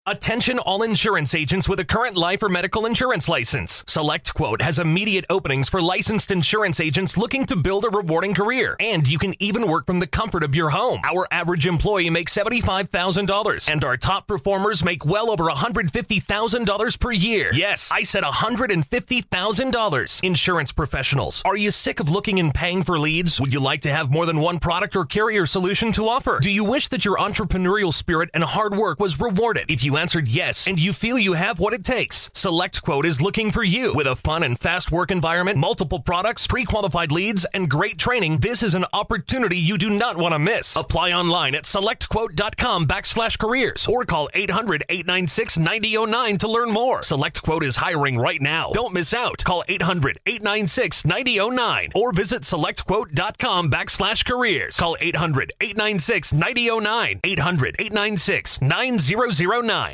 Attention all insurance agents with a current life or medical insurance license. SelectQuote has immediate openings for licensed insurance agents looking to build a rewarding career. And you can even work from the comfort of your home. Our average employee makes $75,000, and our top performers make well over $150,000 per year. Yes, I said $150,000. Insurance professionals, are you sick of looking and paying for leads? Would you like to have more than one product or carrier solution to offer? Do you wish that your entrepreneurial spirit and hard work was rewarded? If you answered yes and you feel you have what it takes, SelectQuote is looking for you. With a fun and fast work environment, multiple products, pre-qualified leads, and great training, this is an opportunity you do not want to miss. Apply online at selectquote.com/careers or call 800-896-9009 to learn more. SelectQuote is hiring right now. Don't miss out. Call 800-896-9009 or visit selectquote.com/careers. Call 800-896-9009. 800-896-9009.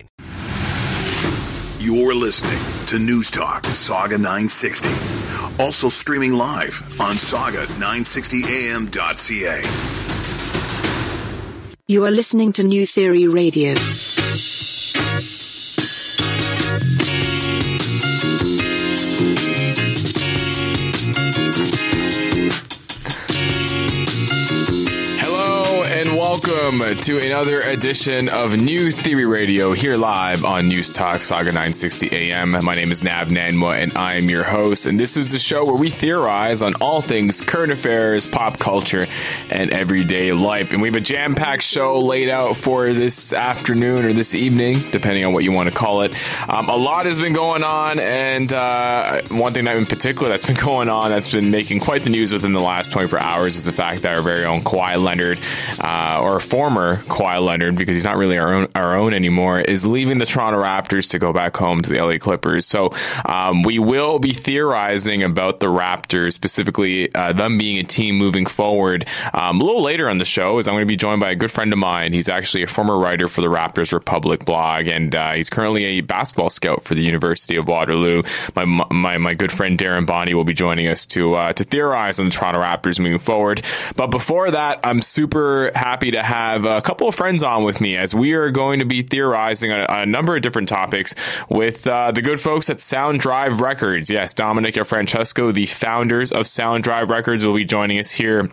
You're listening to News Talk Saga 960. Also streaming live on saga960am.ca. You are listening to New Theory Radio. Welcome to another edition of New Theory Radio here live on News Talk Saga 960 AM. My name is Nav Nanwa and I am your host, and this is the show where we theorize on all things current affairs, pop culture, and everyday life. And we have a jam-packed show laid out for this afternoon or this evening, depending on what you want to call it. A lot has been going on, and one thing that in particular that's been going on that's been making quite the news within the last 24 hours is the fact that our very own Kawhi Leonard, or former Kawhi Leonard, because he's not really our own anymore, is leaving the Toronto Raptors to go back home to the LA Clippers. So we will be theorizing about the Raptors, specifically them being a team moving forward. A little later on the show, is I'm going to be joined by a good friend of mine. He's actually a former writer for the Raptors Republic blog, and he's currently a basketball scout for the University of Waterloo. My good friend Darren Bondy will be joining us to theorize on the Toronto Raptors moving forward. But before that, I'm super happy to have a couple of friends on with me as we are going to be theorizing on a number of different topics with the good folks at Soundrive Records. Yes, Dominic and Francesco, the founders of Soundrive Records, will be joining us here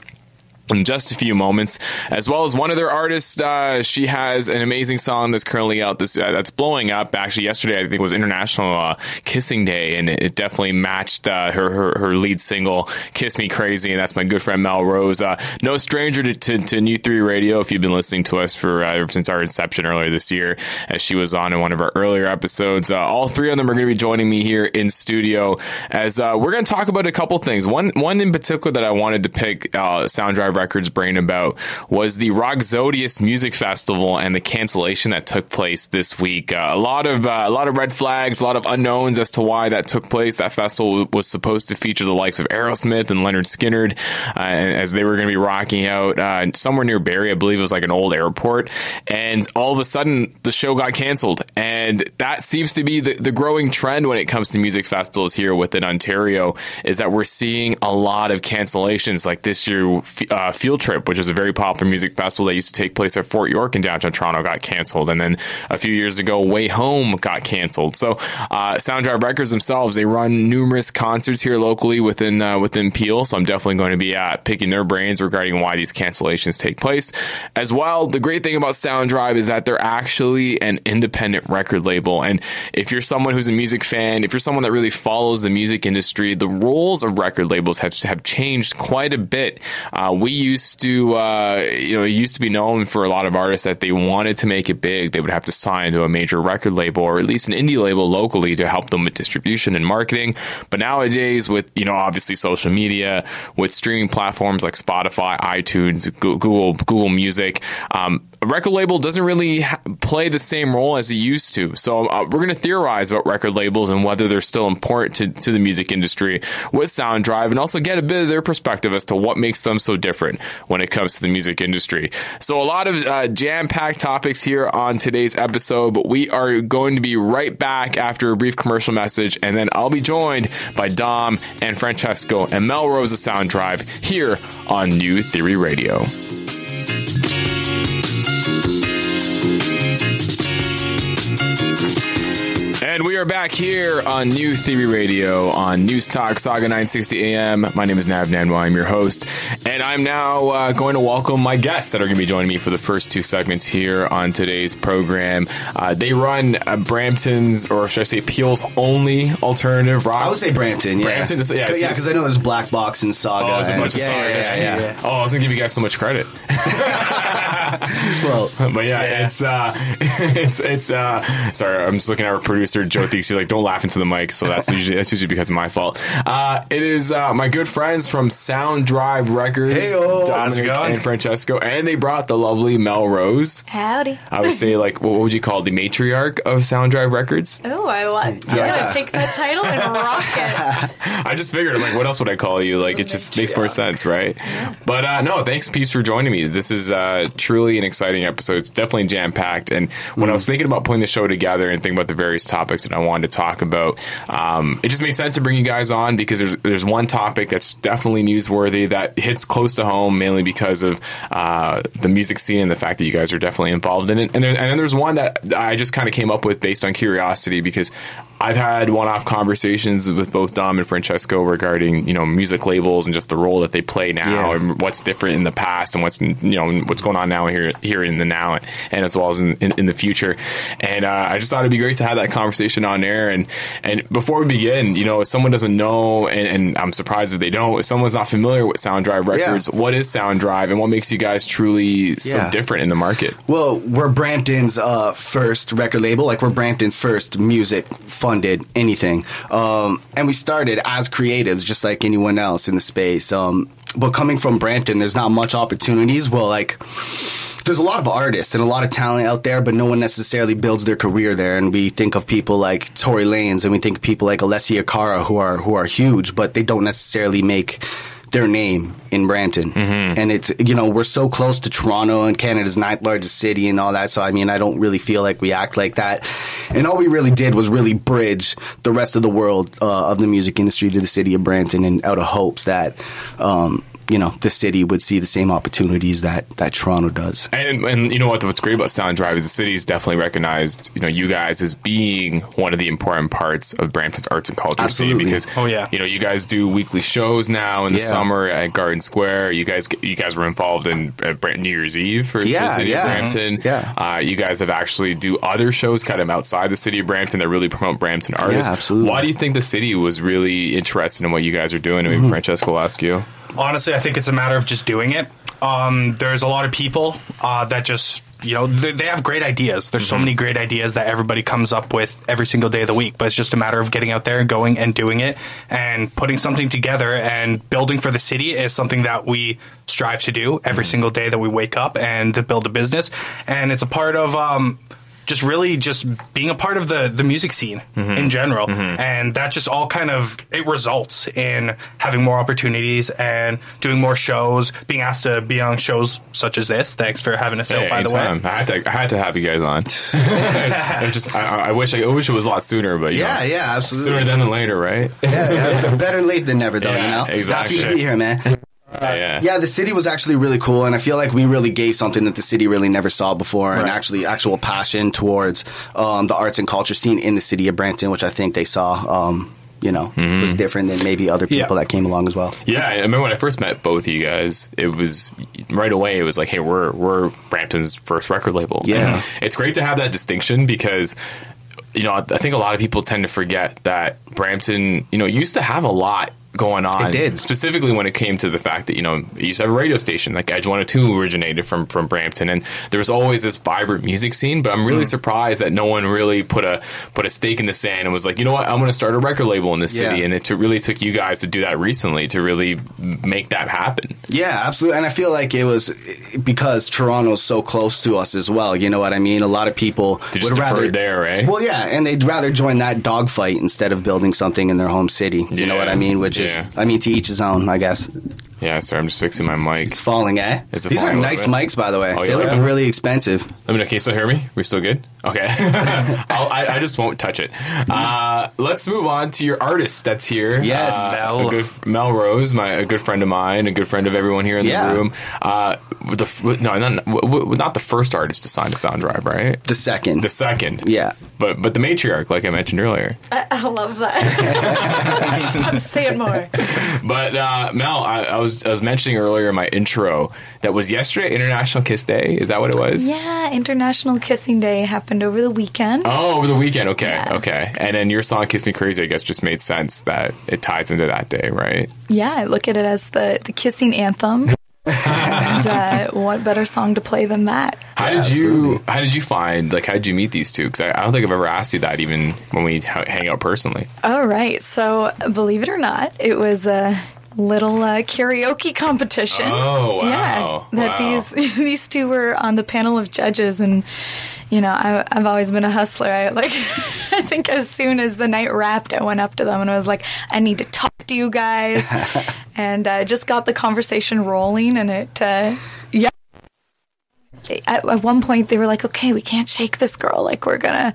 in just a few moments, as well as one of their artists. She has an amazing song that's currently out that's blowing up. Actually, yesterday I think was International Kissing Day, and it definitely matched her lead single "Kiss Me Crazy," and that's my good friend Melle Rose. No stranger to New Theory Radio if you've been listening to us for ever since our inception earlier this year, as she was on in one of our earlier episodes. All three of them are going to be joining me here in studio as we're going to talk about a couple things. One in particular that I wanted to pick Soundrive Records brain about was the Roxodus Music Festival and the cancellation that took place this week. A lot of red flags, a lot of unknowns as to why that took place. That festival was supposed to feature the likes of Aerosmith and Leonard Skinner, as they were going to be rocking out somewhere near Barrie. I believe it was like an old airport, and all of a sudden the show got canceled. And that seems to be the growing trend when it comes to music festivals here within Ontario, is that we're seeing a lot of cancellations. Like this year, Field Trip, which is a very popular music festival that used to take place at Fort York in downtown Toronto, got canceled. And then a few years ago, Way Home got canceled. So Soundrive Records themselves, they run numerous concerts here locally within Peel. So I'm definitely going to be picking their brains regarding why these cancellations take place. As well, the great thing about Soundrive is that they're actually an independent record label. And if you're someone who's a music fan, if you're someone that really follows the music industry, the roles of record labels have changed quite a bit. We used to, it used to be known for a lot of artists that they wanted to make it big, they would have to sign to a major record label or at least an indie label locally to help them with distribution and marketing. But nowadays, with obviously social media, with streaming platforms like Spotify, iTunes, Google Music, a record label doesn't really play the same role as it used to. So we're going to theorize about record labels and whether they're still important to the music industry with Soundrive, and also get a bit of their perspective as to what makes them so different when it comes to the music industry. So a lot of jam-packed topics here on today's episode, but we are going to be right back after a brief commercial message, and then I'll be joined by Dom and Francesco and Melle Rose of Soundrive here on New Theory Radio. And we are back here on New Theory Radio on News Talk Saga 960 AM. My name is Nav Nanwa. I'm your host. And I'm now going to welcome my guests that are going to be joining me for the first two segments here on today's program. They run Brampton's, or should I say Peel's only alternative rock. I would say Brampton, yeah. Brampton, yeah, because I know there's Black Box and Saga. Oh, there's a bunch of Saga. Yeah. Oh, I was going to give you guys so much credit. Well, but yeah, it's sorry, I'm just looking at our producer Joe thinks she's like, don't laugh into the mic, so that's usually because of my fault. It is my good friends from Soundrive Records, Hey-o. Dominic and Francesco, and they brought the lovely Melle Rose. Howdy. I would say, like, what would you call the matriarch of Soundrive Records? Oh, I like. I'm gonna take that title and rock it. I just figured, I'm like, what else would I call you? Like, it just makes more sense, right? Yeah. But no, thanks, Peace, for joining me. This is truly an exciting episode. It's definitely jam-packed, and when I was thinking about putting the show together and thinking about the various topics that I wanted to talk about, it just made sense to bring you guys on because there's one topic that's definitely newsworthy that hits close to home, mainly because of the music scene and the fact that you guys are definitely involved in it. And then there's one that I just kind of came up with based on curiosity because I've had one-off conversations with both Dom and Francesco regarding, music labels and just the role that they play now and what's different in the past and what's going on now here in the now and as well as in the future. And I just thought it'd be great to have that conversation on air. And before we begin, if someone doesn't know, and I'm surprised if they don't, if someone's not familiar with Soundrive Records, what is Soundrive and what makes you guys truly so different in the market? Well, we're Brampton's first record label. Like, we're Brampton's first music funded anything. And we started as creatives, just like anyone else in the space. But coming from Brampton, there's not much opportunities. Well, there's a lot of artists and a lot of talent out there, but no one necessarily builds their career there. And we think of people like Tory Lanez, and we think of people like Alessia Cara who are huge, but they don't necessarily make their name in Brampton. And it's, we're so close to Toronto and Canada's 9th largest city and all that. So, I don't really feel like we act like that. And all we really did was really bridge the rest of the world of the music industry to the city of Brampton, and out of hopes that, the city would see the same opportunities that Toronto does. And you know what's great about Soundrive is the city's definitely recognized, you guys as being one of the important parts of Brampton's arts and culture scene, because you guys do weekly shows now in the summer at Garden Square. You guys were involved in New Year's Eve for the city of Brampton. You guys have actually do other shows kind of outside the city of Brampton that really promote Brampton artists. Absolutely. Why do you think the city was really interested in what you guys are doing? And maybe Francesco will ask you. Honestly, I think it's a matter of just doing it. There's a lot of people that just, they have great ideas. There's so many great ideas that everybody comes up with every single day of the week. But it's just a matter of getting out there and going and doing it and putting something together. And building for the city is something that we strive to do every single day that we wake up and to build a business. And it's a part of just really just being a part of the music scene in general. And that just all it results in having more opportunities and doing more shows, being asked to be on shows such as this. Thanks for having us out, by the way. I had to have you guys on. I wish it was a lot sooner, but absolutely. Sooner than later, right? Better late than never, though, Exactly. Happy to be here, man. The city was actually really cool, and I feel like we really gave something that the city really never saw before, and actual passion towards the arts and culture scene in the city of Brampton, which I think they saw was different than maybe other people that came along as well. Yeah, I remember when I first met both of you guys, it was right away, it was like, hey, we're Brampton's first record label. Yeah. And it's great to have that distinction because I think a lot of people tend to forget that Brampton, used to have a lot going on. It did. Specifically when it came to the fact that, it used to have a radio station, like Edge 102 originated from Brampton, and there was always this vibrant music scene, but I'm really surprised that no one really put a stake in the sand and was like, you know what, I'm going to start a record label in this city, and it really took you guys to do that recently to really make that happen. Yeah, absolutely, and I feel like it was because Toronto's so close to us as well, you know what I mean? A lot of people would rather there, right? Well, yeah, and they'd rather join that dogfight instead of building something in their home city, you know what I mean? Which is, to each his own, I guess. Yeah, sorry, I'm just fixing my mic. It's falling, eh? These are nice mics, by the way. Oh, they look really expensive. Let me know. Can you still hear me? We still good? Okay. I just won't touch it. Let's move on to your artist that's here. Yes. Melle Rose, a good friend of mine, a good friend of everyone here in the room. Not the first artist to sign to Soundrive, right? The second. Yeah. But the matriarch, like I mentioned earlier. I love that. Say it more. But Mel, I was mentioning earlier in my intro that was yesterday International Kiss Day. Is that what it was? Yeah, International Kissing Day happened over the weekend. Oh, over the weekend. Okay, yeah. Okay. And then your song "Kiss Me Crazy," I guess, just made sense that it ties into that day, right? Yeah, I look at it as the kissing anthem. And what better song to play than that? How did you find, how did you meet these two? Because I don't think I've ever asked you that even when we hang out personally. Oh, right. So, believe it or not, it was a little karaoke competition. Oh, wow. Yeah, that these two were on the panel of judges, and I've always been a hustler. I think as soon as the night wrapped, I went up to them and I was like, I need to talk to you guys. And just got the conversation rolling, and it, At one point, they were like, "Okay, we can't shake this girl. We're gonna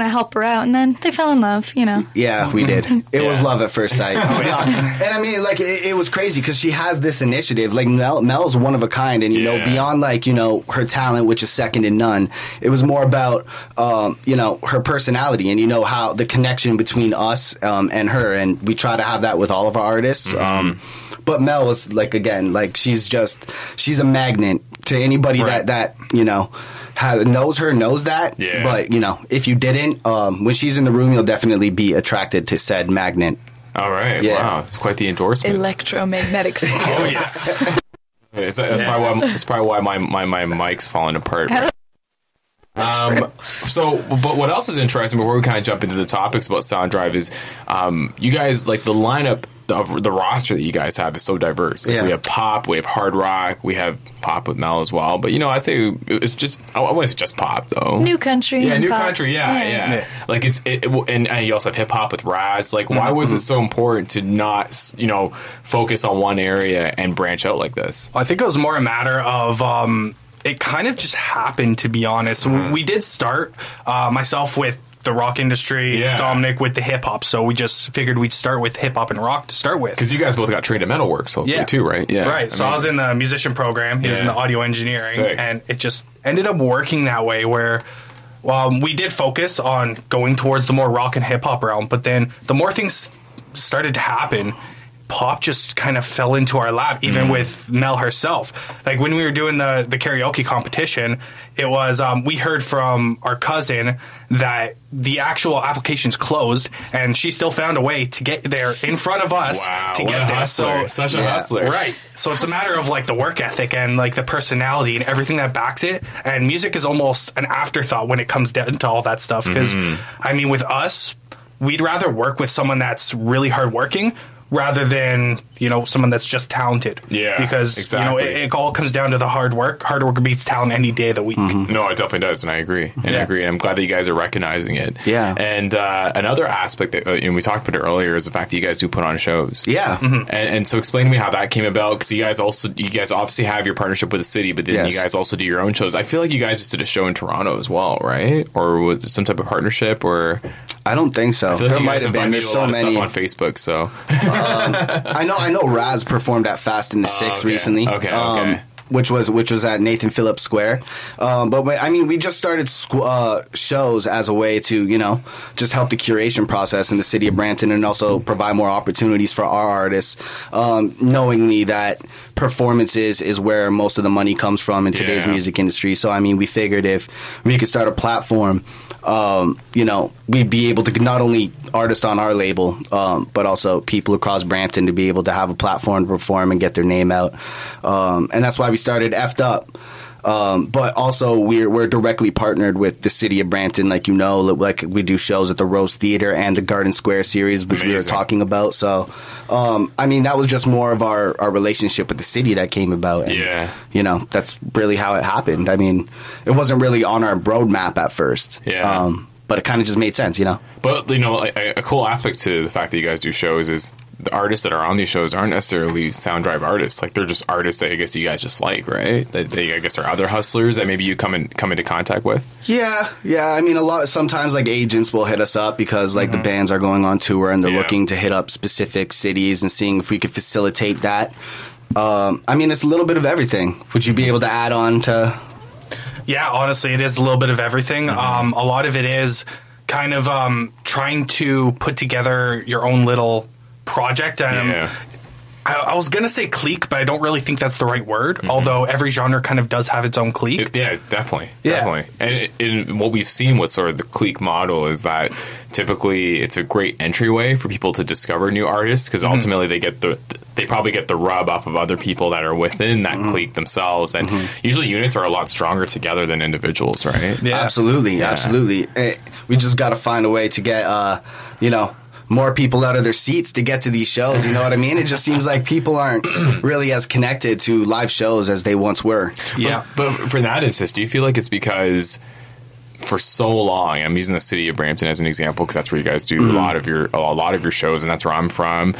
help her out." And then they fell in love. Yeah, we did. It was love at first sight. And I mean, it was crazy because she has this initiative. Mel's one of a kind, and beyond her talent, which is second to none. It was more about her personality, and how the connection between us and her, and we try to have that with all of our artists. But Mel was she's a magnet to anybody that knows her, knows that. Yeah. But if you didn't, when she's in the room, you'll definitely be attracted to said magnet. All right. Yeah. Wow, it's quite the endorsement. Electromagnetic field. Oh yes. That's probably why my mic's falling apart. But what else is interesting before we kind of jump into the topics about Soundrive is you guys, the lineup of the roster that you guys have is so diverse. We have pop, we have hard rock, we have pop with Mel as well. But I'd say it's just, I wouldn't say just pop though. New country. Yeah, new pop. country. Yeah. And you also have hip hop with Raz. Why was it so important to not focus on one area and branch out like this? I think it was more a matter of it kind of just happened, to be honest. So we did start myself with the rock industry, Dominic with the hip hop. So we just figured we'd start with hip hop and rock to start with. Because you guys both got trained in metalwork, too, right? Yeah, right. So I was in the musician program. He was in the audio engineering, and it just ended up working that way. Where we did focus on going towards the more rock and hip hop realm, but then the more things started to happen, pop just kind of fell into our lap, even with Mel herself. When we were doing the karaoke competition, it was we heard from our cousin that the actual application's closed, and she still found a way to get there in front of us to get there. Hustler. Such a hustler, right? So it's a matter of the work ethic and the personality and everything that backs it. And music is almost an afterthought when it comes down to all that stuff. Because I mean, with us, we'd rather work with someone that's really hardworking rather than someone that's just talented. Yeah, because exactly. It all comes down to the hard work. Hard work beats talent any day of the week. No, it definitely does, and I agree. I'm glad that you guys are recognizing it. Yeah. And another aspect that we talked about it earlier is the fact that you guys do put on shows. Yeah. And so explain to me how that came about, because you guys obviously have your partnership with the city, but then you guys also do your own shows. I feel like you guys just did a show in Toronto as well, right? Or was it some type of partnership? Or I don't think so. There might have been. There's so many stuff on Facebook. So I know Raz performed at Fast in the Six recently. Okay. Which was at Nathan Phillips Square. But I mean, we just started shows as a way to, just help the curation process in the city of Brampton, and also provide more opportunities for our artists, knowingly that performances is where most of the money comes from in today's music industry. So, I mean, we figured if we could start a platform, we'd be able to not only artists on our label, but also people across Brampton to be able to have a platform to perform and get their name out. And that's why we started F'd Up. But also we're directly partnered with the city of Brampton, we do shows at the Rose Theater and the Garden Square series, which we were talking about. So, I mean, that was just more of our relationship with the city that came about. And, that's really how it happened. I mean, it wasn't really on our roadmap at first. But it kind of just made sense, But, a cool aspect to the fact that you guys do shows is the artists that are on these shows aren't necessarily Soundrive artists. Like, they're just artists that I guess you guys just like, right? They I guess are other hustlers that maybe you come into contact with. Yeah. I mean, sometimes like agents will hit us up because like the bands are going on tour and they're looking to hit up specific cities and seeing if we could facilitate that. I mean, it's a little bit of everything. Would you be able to add on to? Yeah, honestly, it is a little bit of everything. A lot of it is kind of trying to put together your own little project. And I was going to say clique, but I don't really think that's the right word, although every genre kind of does have its own clique. Definitely. And what we've seen with sort of the clique model is that typically it's a great entryway for people to discover new artists, because ultimately they probably get the rub off of other people that are within that clique themselves. And usually units are a lot stronger together than individuals, right? Yeah. Absolutely. We just got to find a way to get, more people out of their seats to get to these shows. You know what I mean? It just seems like people aren't really as connected to live shows as they once were. Yeah. But for that instance, do you feel like it's because for so long, I'm using the city of Brampton as an example because that's where you guys do a lot of your shows, and that's where I'm from.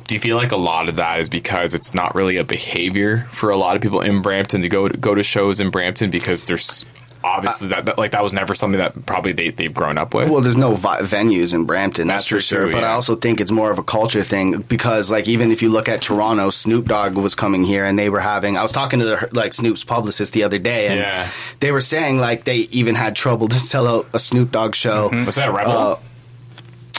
Do you feel like a lot of that is because it's not really a behavior for a lot of people in Brampton to go to shows in Brampton, because there's obviously that was never something that probably they've grown up with? Well, there's no venues in Brampton, that's for sure. But I also think it's more of a culture thing, because like even if you look at Toronto, Snoop Dogg was coming here and they were having. I was talking to Snoop's publicist the other day, and they were saying like they even had trouble to sell out a Snoop Dogg show. Was that Rebel?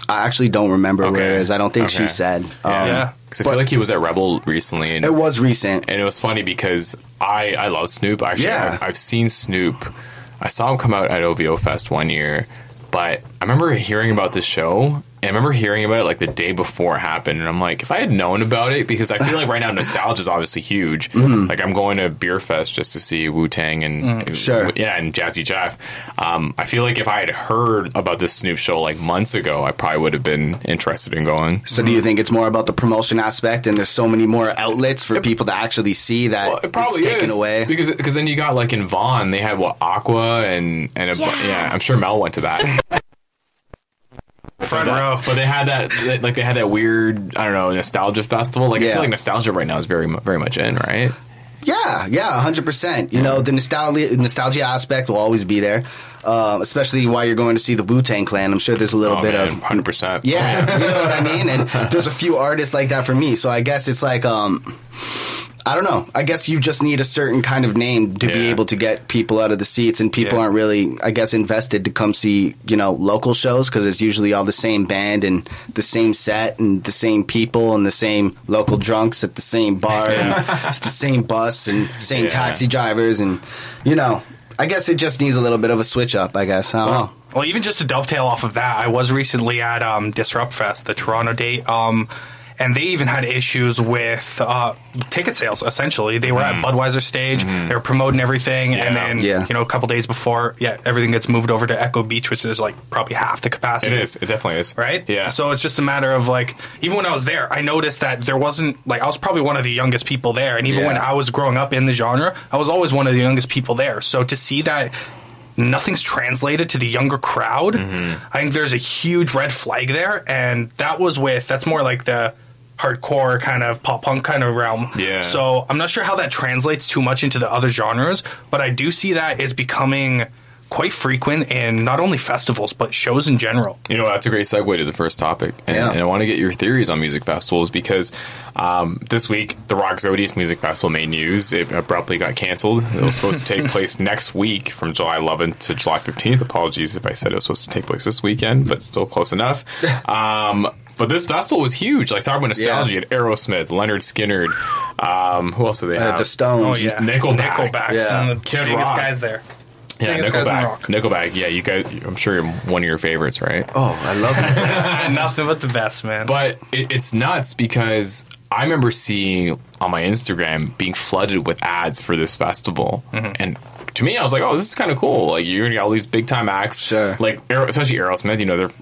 I actually don't remember where it is. I don't think she said. Because I feel like he was at Rebel recently. And it was recent. And it was funny because I love Snoop. Actually, I've seen Snoop. I saw him come out at OVO Fest one year, but I remember hearing about this show, and I remember hearing about it like the day before it happened, and I'm like, if I had known about it, because I feel like right now nostalgia is obviously huge. Like, I'm going to Beer Fest just to see Wu-Tang and and Jazzy Jeff. I feel like if I had heard about this Snoop show like months ago, I probably would have been interested in going. So do you think it's more about the promotion aspect, and there's so many more outlets for people to actually see that it probably it's taken away? Because then you got like in Vaughan, they had Aqua and I'm sure Mel went to that. Front row. But they had that weird, I don't know, nostalgia festival. Like, I feel like nostalgia right now is very, very much in, right? Yeah, 100%. You know, the nostalgia aspect will always be there, especially while you're going to see the Wu-Tang Clan. I'm sure there's a little bit of 100%. Yeah, you know what I mean? And there's a few artists like that for me. So I guess it's like, I don't know. I guess you just need a certain kind of name to be able to get people out of the seats, and people aren't really, I guess, invested to come see, local shows, because it's usually all the same band and the same set and the same people and the same local drunks at the same bar and it's the same bus and same taxi drivers, and, I guess it just needs a little bit of a switch up, I guess. I don't know. Well, even just to dovetail off of that, I was recently at Disrupt Fest, the Toronto date, and they even had issues with ticket sales, essentially. They were at Budweiser stage. They were promoting everything. And then, a couple days before, everything gets moved over to Echo Beach, which is, like, probably half the capacity. It is. It definitely is. Right? Yeah. So it's just a matter of, like, even when I was there, I noticed that there wasn't, like, I was probably one of the youngest people there. And even when I was growing up in the genre, I was always one of the youngest people there. So to see that nothing's translated to the younger crowd, I think there's a huge red flag there. And that's more like the hardcore kind of pop punk kind of realm. Yeah. So I'm not sure how that translates too much into the other genres, but I do see that is becoming quite frequent in not only festivals but shows in general. That's a great segue to the first topic, and I want to get your theories on music festivals, because this week the Roxodus Music Festival made news. It abruptly got canceled. It was supposed to take place next week from July 11th to July 15th. Apologies if I said it was supposed to take place this weekend, but still close enough. But this festival was huge. Like, talking about nostalgia, you had Aerosmith, Leonard Skinner. Who else did they have? The Stones. Oh, yeah. Nickelback's some of the biggest guys there. Yeah, Nickelback. Yeah, you guys. I'm sure you're one of your favorites, right? Oh, I love it. Nothing but the best, man. But it's nuts, because I remember seeing on my Instagram being flooded with ads for this festival, and to me, I was like, "Oh, this is kind of cool." Like, you're gonna get all these big time acts, sure. Like especially Aerosmith.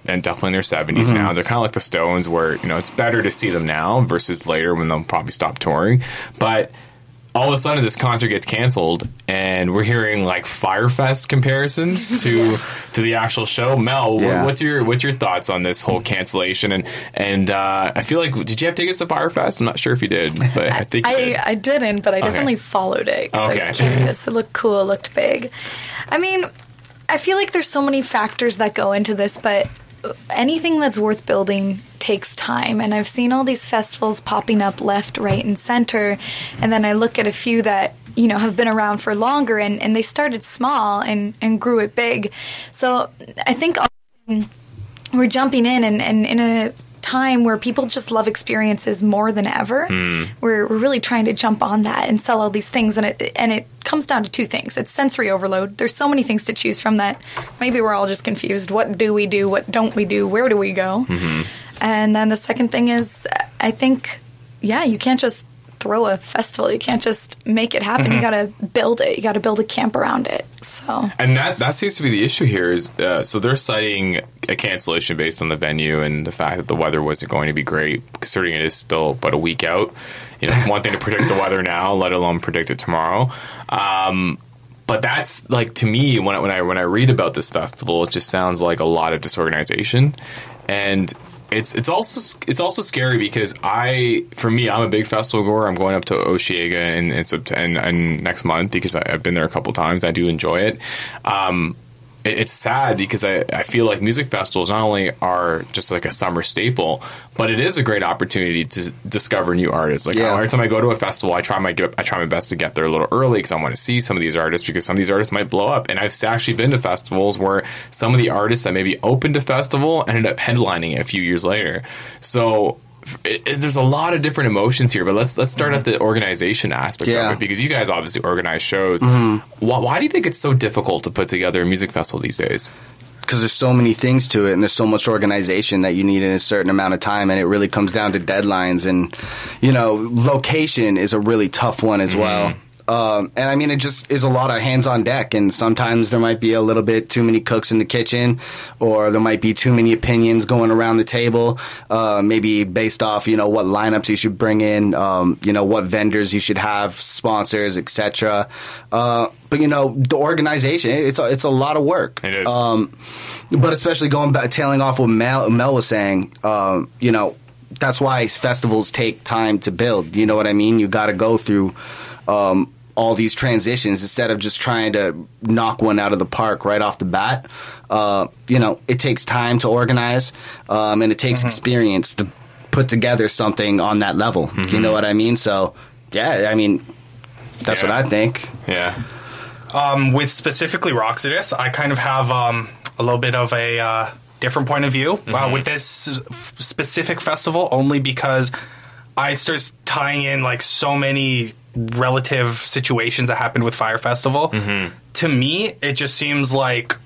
They're definitely in their 70s now. They're kind of like the Stones, where it's better to see them now versus later when they'll probably stop touring. But all of a sudden this concert gets canceled, and we're hearing like Firefest comparisons to the actual show. Mel, what's your thoughts on this whole cancellation? And I feel like, did you have tickets to Firefest? I'm not sure if you did, but I think you did. I didn't, but I definitely followed it because I was curious. It looked cool. It looked big. I mean, I feel like there's so many factors that go into this, but anything that's worth building takes time. And I've seen all these festivals popping up left, right, and center. And then I look at a few that, you know, have been around for longer, and they started small and grew it big. So I think we're jumping in, and in a time where people just love experiences more than ever, we're really trying to jump on that and sell all these things, and it comes down to two things. It's sensory overload. There's so many things to choose from that maybe we're all just confused. What do we do? What don't we do? Where do we go? And then the second thing is, I think, you can't just throw a festival. You can't just make it happen. You got to build it. You got to build a camp around it. So, and that seems to be the issue here. Is so they're citing a cancellation based on the venue and the fact that the weather wasn't going to be great, considering it is still about a week out. You know, it's one thing to predict the weather now, let alone predict it tomorrow. But that's, like, to me, when I read about this festival, it just sounds like a lot of disorganization, and it's also scary because I'm a big festival goer. I'm going up to Osheaga in next month because I've been there a couple times. I do enjoy it. It's sad because I feel like music festivals not only are just like a summer staple, but it is a great opportunity to discover new artists. Like every time I go to a festival, I try my best to get there a little early because I want to see some of these artists, because some of these artists might blow up. And I've actually been to festivals where some of the artists that maybe opened a festival ended up headlining it a few years later. So there's a lot of different emotions here, but let's start at the organization aspect of it, because you guys obviously organize shows. Why do you think it's so difficult to put together a music festival these days? Because there's so many things to it, and there's so much organization that you need in a certain amount of time, and it really comes down to deadlines. And, you know, location is a really tough one as well. And I mean, it just is a lot of hands on deck, and sometimes there might be a little bit too many cooks in the kitchen, or there might be too many opinions going around the table, maybe based off, you know, what lineups you should bring in, you know, what vendors you should have, sponsors, etc. But, you know, the organization, it's a lot of work. It is. But especially going back, tailing off what Mel was saying, you know, that's why festivals take time to build. You know what I mean? You got to go through all these transitions instead of just trying to knock one out of the park right off the bat. You know, it takes time to organize, and it takes experience to put together something on that level. You know what I mean? So, yeah, I mean, that's what I think. Yeah. With specifically Roxodus, I kind of have a little bit of a different point of view with this specific festival, only because I start tying in like so many relative situations that happened with Fire Festival. To me, it just seems like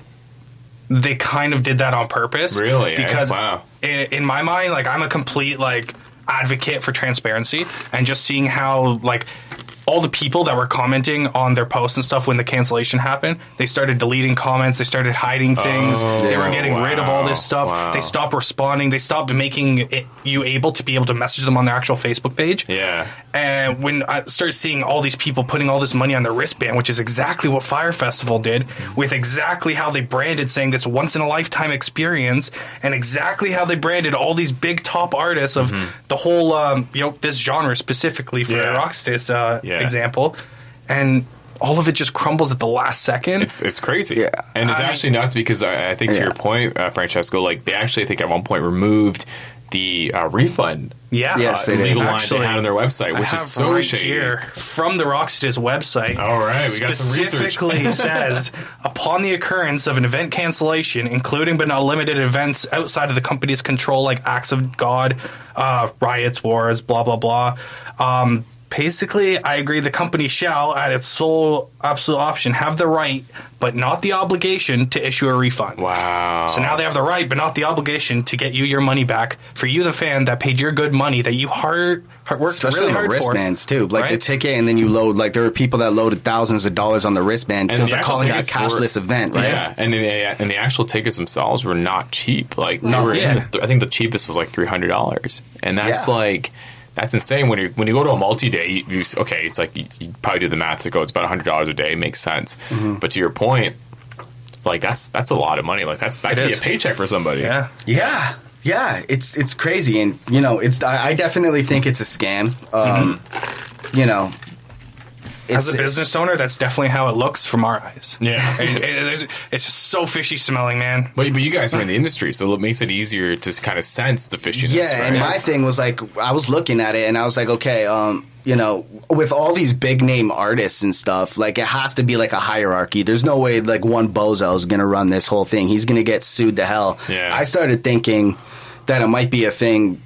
they kind of did that on purpose. Really? Because wow. in my mind, like, I'm a complete like advocate for transparency, and just seeing how like all the people that were commenting on their posts and stuff when the cancellation happened, they started deleting comments, they started hiding things, they were getting rid of all this stuff, they stopped responding, they stopped making you able to message them on their actual Facebook page. And when I started seeing all these people putting all this money on their wristband, which is exactly what Fire Festival did, with exactly how they branded, saying this once-in-a-lifetime experience, and exactly how they branded all these big top artists of the whole, you know, this genre specifically for Roxodus example, and all of it just crumbles at the last second. It's crazy. And it's actually nuts because I think to your point, Francesco, like, they actually, I think at one point removed the refund yes, they legal did. line they had on their website, which is so right shady. Here from the Roxodus website. All right, we got some research. Specifically says, upon the occurrence of an event cancellation, including but not limited events outside of the company's control, like acts of God, riots, wars, blah blah blah. Basically, I agree the company shall, at its sole absolute option, have the right, but not the obligation, to issue a refund. Wow. So now they have the right, but not the obligation, to get you your money back for you, the fan, that paid your good money, that you worked especially really hard the wristbands, for. too. Like, the ticket, and then you load, like, there were people that loaded thousands of dollars on the wristband because they're calling it a cashless event, right? Yeah, and the actual tickets themselves were not cheap. Like, I think the cheapest was like $300. And that's like... That's insane. When you go to a multi-day, okay, it's like you probably do the math to go, it's about $100 a day. It makes sense. But to your point, like that's a lot of money. Like that could be a paycheck for somebody. Yeah, it's crazy, and you know, I definitely think it's a scam. You know, as a business owner, that's definitely how it looks from our eyes. Yeah, it's just so fishy smelling, man. But you guys are in the industry, so it makes it easier to kind of sense the fishiness. Yeah, right? and my thing was like, I was looking at it, and I was like, okay, you know, with all these big name artists and stuff, like it has to be like a hierarchy. There's no way like one bozo is gonna run this whole thing. He's gonna get sued to hell. Yeah. I started thinking that it might be a thing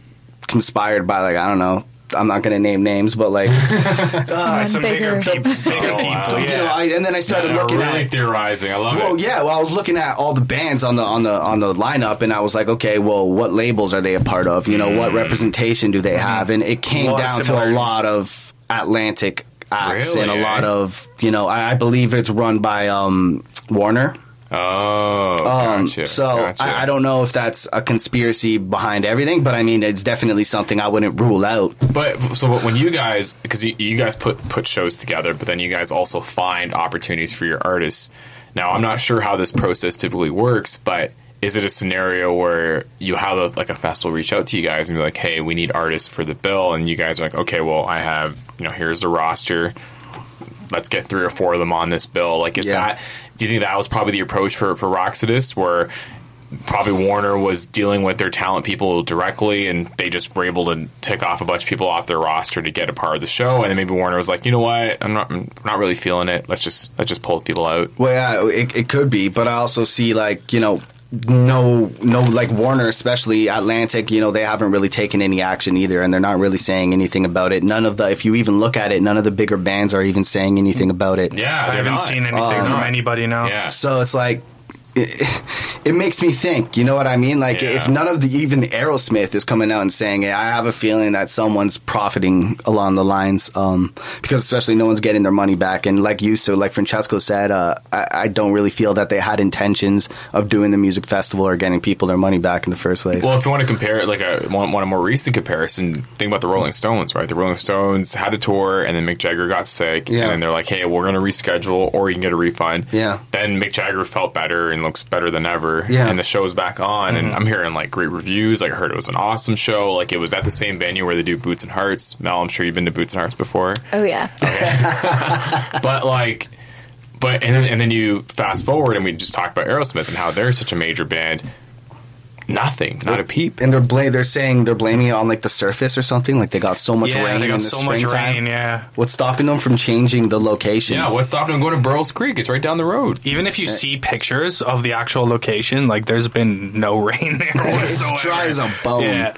conspired by, like, I don't know, I'm not going to name names, but like some bigger people. You know, and then I started looking really at theorizing. I love it. Well, yeah. Well, I was looking at all the bands on the lineup, and I was like, okay, well, what labels are they a part of? You know, what representation do they have? And it came down to a lot of Atlantic acts and a lot of, you know, I believe it's run by Warner. Oh, gotcha. So I don't know if that's a conspiracy behind everything, but I mean, it's definitely something I wouldn't rule out. But so when you guys, because you guys put shows together, but then you guys also find opportunities for your artists. Now, I'm not sure how this process typically works, but is it a scenario where you have a festival reach out to you guys and be like, hey, we need artists for the bill, and you guys are like, okay, well, I have, you know, here's the roster. Let's get 3 or 4 of them on this bill. Like, do you think that was probably the approach for Roxodus, where probably Warner was dealing with their talent people directly, and they just were able to tick off a bunch of people off their roster to get a part of the show, and then maybe Warner was like, you know what, I'm not really feeling it. Let's just pull people out. Well, yeah, it could be, but I also see, like, you know, no, like Warner, especially Atlantic, you know, they haven't really taken any action either, and they're not really saying anything about it. If you even look at it, none of the bigger bands are even saying anything about it. Yeah, I haven't seen anything from anybody now. Yeah. So it's like, it makes me think, you know what I mean? Like, if none of even Aerosmith is coming out and saying it, I have a feeling that someone's profiting along the lines, because especially no one's getting their money back. And like Francesco said, I don't really feel that they had intentions of doing the music festival or getting people their money back in the first place. Well, if you want to compare it, like a more recent comparison, think about the Rolling Stones, right? The Rolling Stones had a tour, and then Mick Jagger got sick, and then they're like, hey, we're going to reschedule, or you can get a refund. Yeah. Then Mick Jagger felt better and looks better than ever, and the show's back on, and I'm hearing like great reviews. Like, I heard it was an awesome show. Like, it was at the same venue where they do Boots and Hearts. Mel, I'm sure you've been to Boots and Hearts before. Oh yeah. Okay. and then you fast forward, and we just talked about Aerosmith and how they're such a major band. Nothing, not a peep. And they're saying they're blaming it on like the surface or something. Like, they got so much rain in the springtime. What's stopping them from changing the location? Yeah, what's stopping them going to Burles Creek? It's right down the road. Even if you see pictures of the actual location, like, there's been no rain there whatsoever. It's dry as a bone.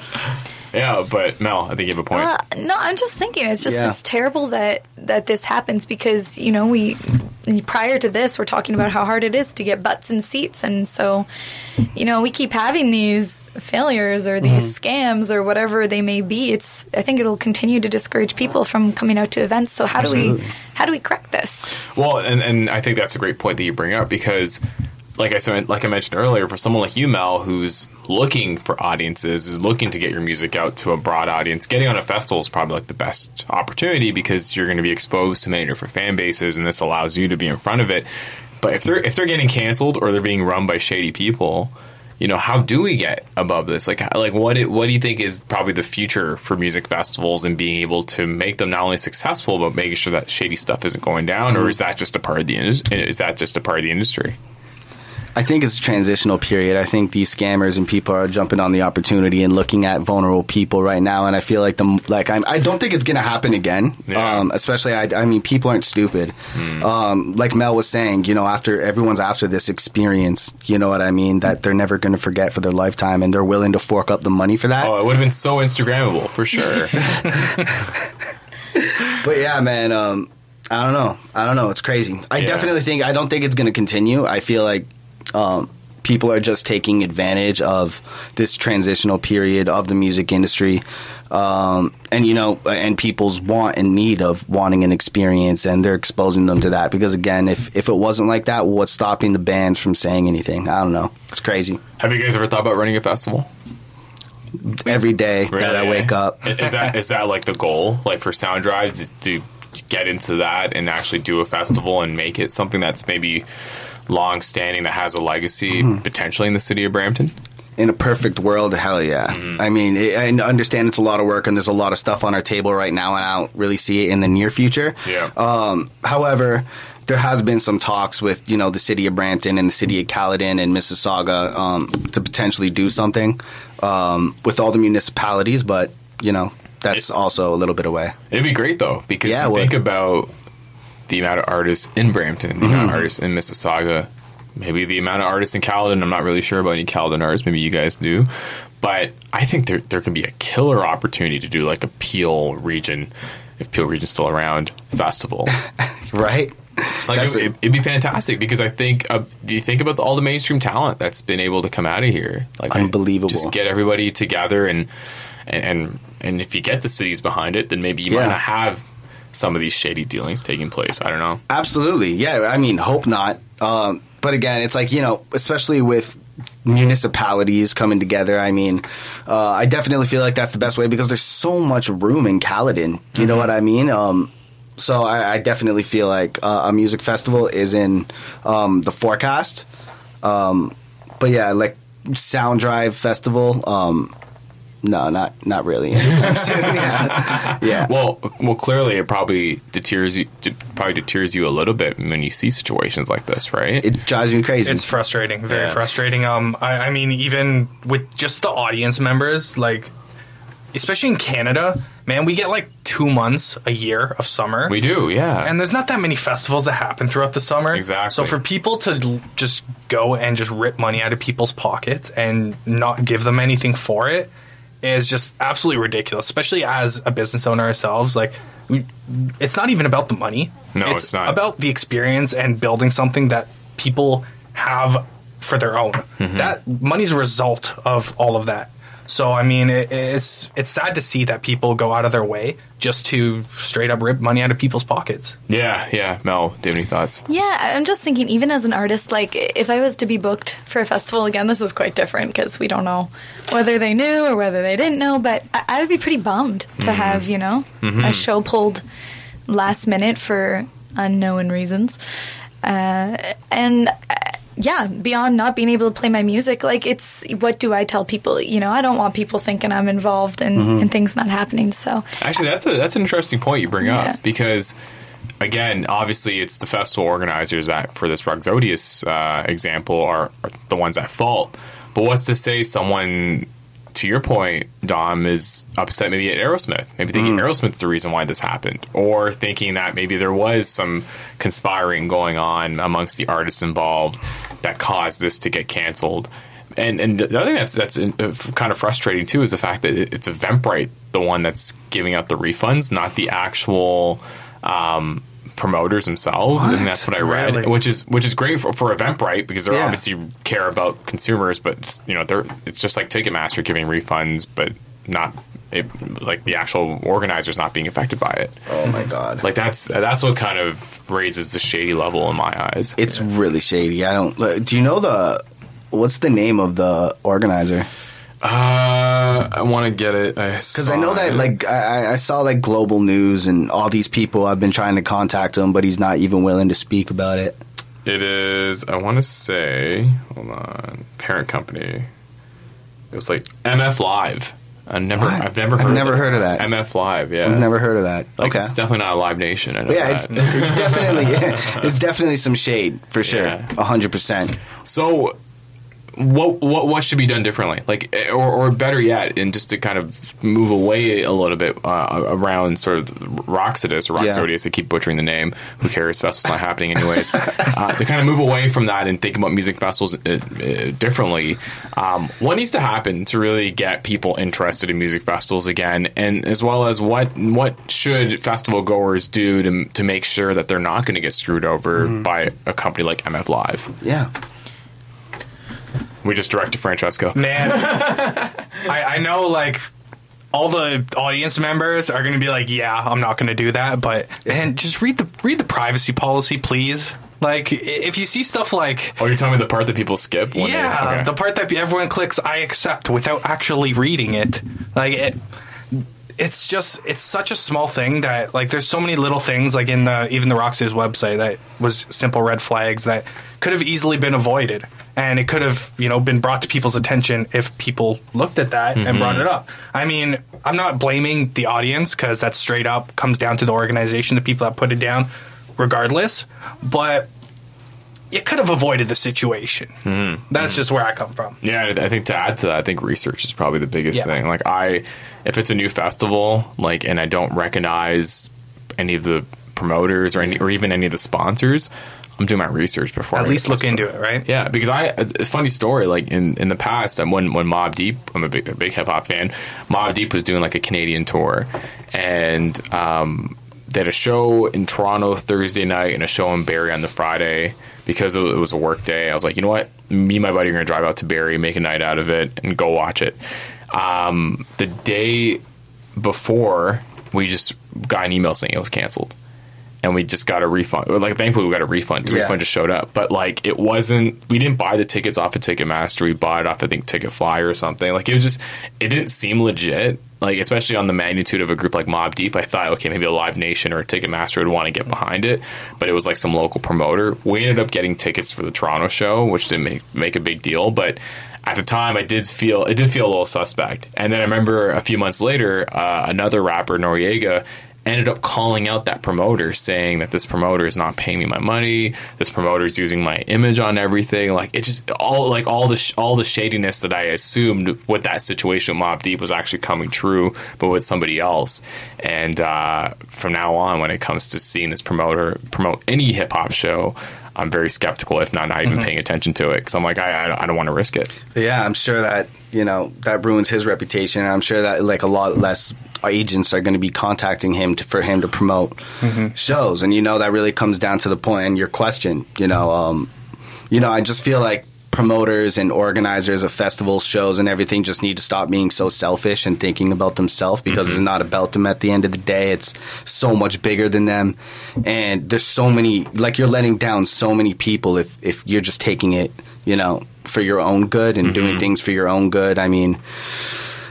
Yeah, but Mel, I think you have a point. No, I'm just thinking it's terrible that this happens, because, you know, prior to this, we're talking about how hard it is to get butts and seats, and so, you know, we keep having these failures or these scams or whatever they may be. I think it'll continue to discourage people from coming out to events. So how do we correct this? Well, and I think that's a great point that you bring up, because like I mentioned earlier, for someone like you, Mel, who's looking for audiences, is looking to get your music out to a broad audience, getting on a festival is probably like the best opportunity, because you're going to be exposed to many different fan bases, and this allows you to be in front of it. But if they're getting canceled, or they're being run by shady people, you know, how do we get above this? Like what do you think is probably the future for music festivals, and being able to make them not only successful, but making sure that shady stuff isn't going down, or is that just a part of the industry? I think it's a transitional period. I think these scammers and people are jumping on the opportunity and looking at vulnerable people right now. And I feel like I don't think it's going to happen again. Yeah. Especially, I mean, people aren't stupid. Like Mel was saying, you know, everyone's after this experience, you know what I mean, that they're never going to forget for their lifetime, and they're willing to fork up the money for that. Oh, it would have been so Instagrammable for sure. But yeah, man, I don't know. It's crazy. I don't think it's going to continue. I feel like people are just taking advantage of this transitional period of the music industry, and you know, and people's want and need of wanting an experience, and they're exposing them to that. Because again, if it wasn't like that, what's stopping the bands from saying anything? I don't know. It's crazy. Have you guys ever thought about running a festival? every day that I wake up. Is that like the goal, like for Soundrive, to get into that and actually do a festival and make it something that's maybe long-standing, that has a legacy potentially in the city of Brampton? In a perfect world, hell yeah. I mean, I understand it's a lot of work and there's a lot of stuff on our table right now, and I don't really see it in the near future. Yeah. However, there has been some talks with, the city of Brampton and the city of Caledon and Mississauga to potentially do something with all the municipalities, but, that's also a little bit away. It'd be great, though, because think about the amount of artists in Brampton, the amount of artists in Mississauga, maybe the amount of artists in Caledon. I'm not really sure about any Caledon artists. Maybe you guys do. But I think there can be a killer opportunity to do like a Peel region, if Peel region's still around, festival. Right? Like it'd be fantastic, because I think, do you think about all the mainstream talent that's been able to come out of here? Like, unbelievable. Just get everybody together, and if you get the cities behind it, then maybe you might not have some of these shady dealings taking place. I don't know. Absolutely. Yeah. I mean, hope not. But again, it's like, especially with municipalities coming together, I mean, I definitely feel like that's the best way, because there's so much room in Caledon. You know what I mean? So I definitely feel like a music festival is in the forecast. But yeah, like Soundrive Festival, no, not really anytime soon. Yeah. Well, clearly it probably deters you a little bit when you see situations like this, right? It drives me crazy. It's frustrating, very frustrating. I mean, even with just the audience members, like, especially in Canada, man, we get like 2 months a year of summer. We do, yeah. And there's not that many festivals that happen throughout the summer. Exactly. So for people to just go and just rip money out of people's pockets and not give them anything for it is just absolutely ridiculous, especially as a business owner ourselves. Like, it's not even about the money. No, it's not. About the experience and building something that people have for their own. That money's a result of all of that. So, I mean, it's sad to see that people go out of their way just to straight up rip money out of people's pockets. Yeah. Mel, do you have any thoughts? Yeah, I'm just thinking, even as an artist, like, if I was to be booked for a festival, again, this is quite different because we don't know whether they knew or whether they didn't know, but I would be pretty bummed to have, a show pulled last minute for unknown reasons. Yeah, beyond not being able to play my music, like, it's, what do I tell people? I don't want people thinking I'm involved and things not happening, so. Actually, that's an interesting point you bring up, because, again, obviously it's the festival organizers that, for this Roxodus example, are the ones at fault. But what's to say someone, to your point, Dom, is upset maybe at Aerosmith. Maybe thinking Aerosmith's the reason why this happened. Or thinking that maybe there was some conspiring going on amongst the artists involved that caused this to get canceled. And the other thing that's kind of frustrating, too, is the fact that it's Eventbrite, the one that's giving out the refunds, not the actual promoters themselves. What? And that's what I read, really? which is great for Eventbrite, because they obviously care about consumers, but it's just like Ticketmaster giving refunds, but not like the actual organizers not being affected by it. Oh my god! Like that's what kind of raises the shady level in my eyes. It's really shady. I don't. Do you know what's the name of the organizer? I want to get it because I know that like I saw like Global News and all these people. I've been trying to contact him, but he's not even willing to speak about it. It is. I want to say. Hold on. Parent company. It was like MF Live. I've never heard of that. MF Live, yeah. I've never heard of that. Like, okay. It's definitely not a Live Nation. I know it's definitely it's definitely some shade for sure. 100%. So what should be done differently? Like, or better yet, and just to kind of move away a little bit around sort of Roxodus or Roxodus, I keep butchering the name. Who cares? Festival's not happening anyways. To kind of move away from that and think about music festivals differently. What needs to happen to really get people interested in music festivals again, and as well as what should festival goers do to make sure that they're not going to get screwed over by a company like MF Live? Yeah. We just directed Francesco. Man, I know, like, all the audience members are going to be like, yeah, I'm not going to do that. But, man, just read the privacy policy, please. Like, if you see stuff like... Oh, you're telling me the part that people skip? Yeah, the part that everyone clicks I accept without actually reading it. Like, it's such a small thing that, like, there's so many little things, like in even the Roxodus website that was simple red flags that could have easily been avoided. And it could have, been brought to people's attention if people looked at that and brought it up. I mean, I'm not blaming the audience because that straight up comes down to the organization, the people that put it down, regardless. But you could have avoided the situation. That's just where I come from. Yeah, I think to add to that, I think research is probably the biggest thing. Like, if it's a new festival, like, and I don't recognize any of the promoters or even any of the sponsors, I'm doing my research before. At least look into it, right? Yeah, because a funny story, like in the past, when Mobb Deep, I'm a big hip hop fan, Mobb Deep was doing like a Canadian tour, and they had a show in Toronto Thursday night and a show in Barrie on the Friday. Because it was a work day, I was like, you know what? Me and my buddy are going to drive out to Barrie, make a night out of it, and go watch it. The day before, we just got an email saying it was canceled. And we just got a refund. Like, thankfully, we got a refund. The refund just showed up. But, like, it wasn't... We didn't buy the tickets off of Ticketmaster. We bought it off, I think, Ticketfly or something. Like, it was just... It didn't seem legit. Like, especially on the magnitude of a group like Mobb Deep, I thought, okay, maybe a Live Nation or a Ticketmaster would want to get behind it. But it was, like, some local promoter. We ended up getting tickets for the Toronto show, which didn't make a big deal. But... At the time, it did feel a little suspect. And then I remember a few months later, another rapper, Noriega, ended up calling out that promoter, saying that this promoter is not paying me my money. This promoter is using my image on everything. Like, it just all the shadiness that I assumed with that situation with Mobb Deep was actually coming true, but with somebody else. And from now on, when it comes to seeing this promoter promote any hip hop show, I'm very skeptical, if not even paying attention to it, because I'm like, I don't want to risk it. Yeah, I'm sure that that ruins his reputation, and I'm sure that like a lot less agents are going to be contacting him for him to promote shows, and that really comes down to the point in your question. I just feel like promoters and organizers of festivals, shows, and everything just need to stop being so selfish and thinking about themselves, because it's not about them at the end of the day. It's so much bigger than them, and there's so many, like, you're letting down so many people if you're just taking it, for your own good and doing things for your own good. I mean,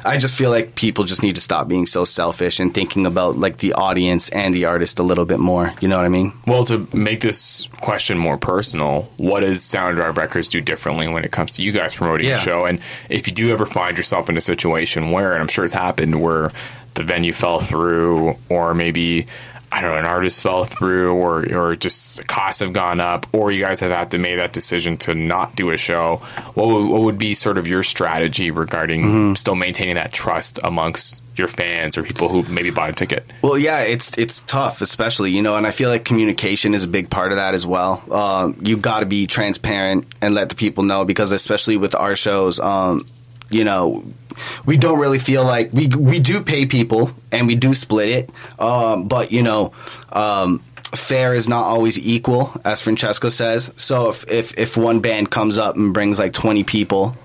I just feel like people just need to stop being so selfish and thinking about, like, the audience and the artist a little bit more. You know what I mean? Well, to make this question more personal, what does Soundrive Records do differently when it comes to you guys promoting the show? And if you do ever find yourself in a situation where, and I'm sure it's happened, where the venue fell through, or maybe, I don't know, an artist fell through, or just costs have gone up, or you guys have had to make that decision to not do a show, what would be sort of your strategy regarding still maintaining that trust amongst your fans or people who maybe bought a ticket? Well, yeah, it's tough, especially, and I feel like communication is a big part of that as well. You got to be transparent and let the people know, because especially with our shows, we don't really feel like we do pay people and we do split it, but fair is not always equal, as Francesco says. So if one band comes up and brings like 20 people,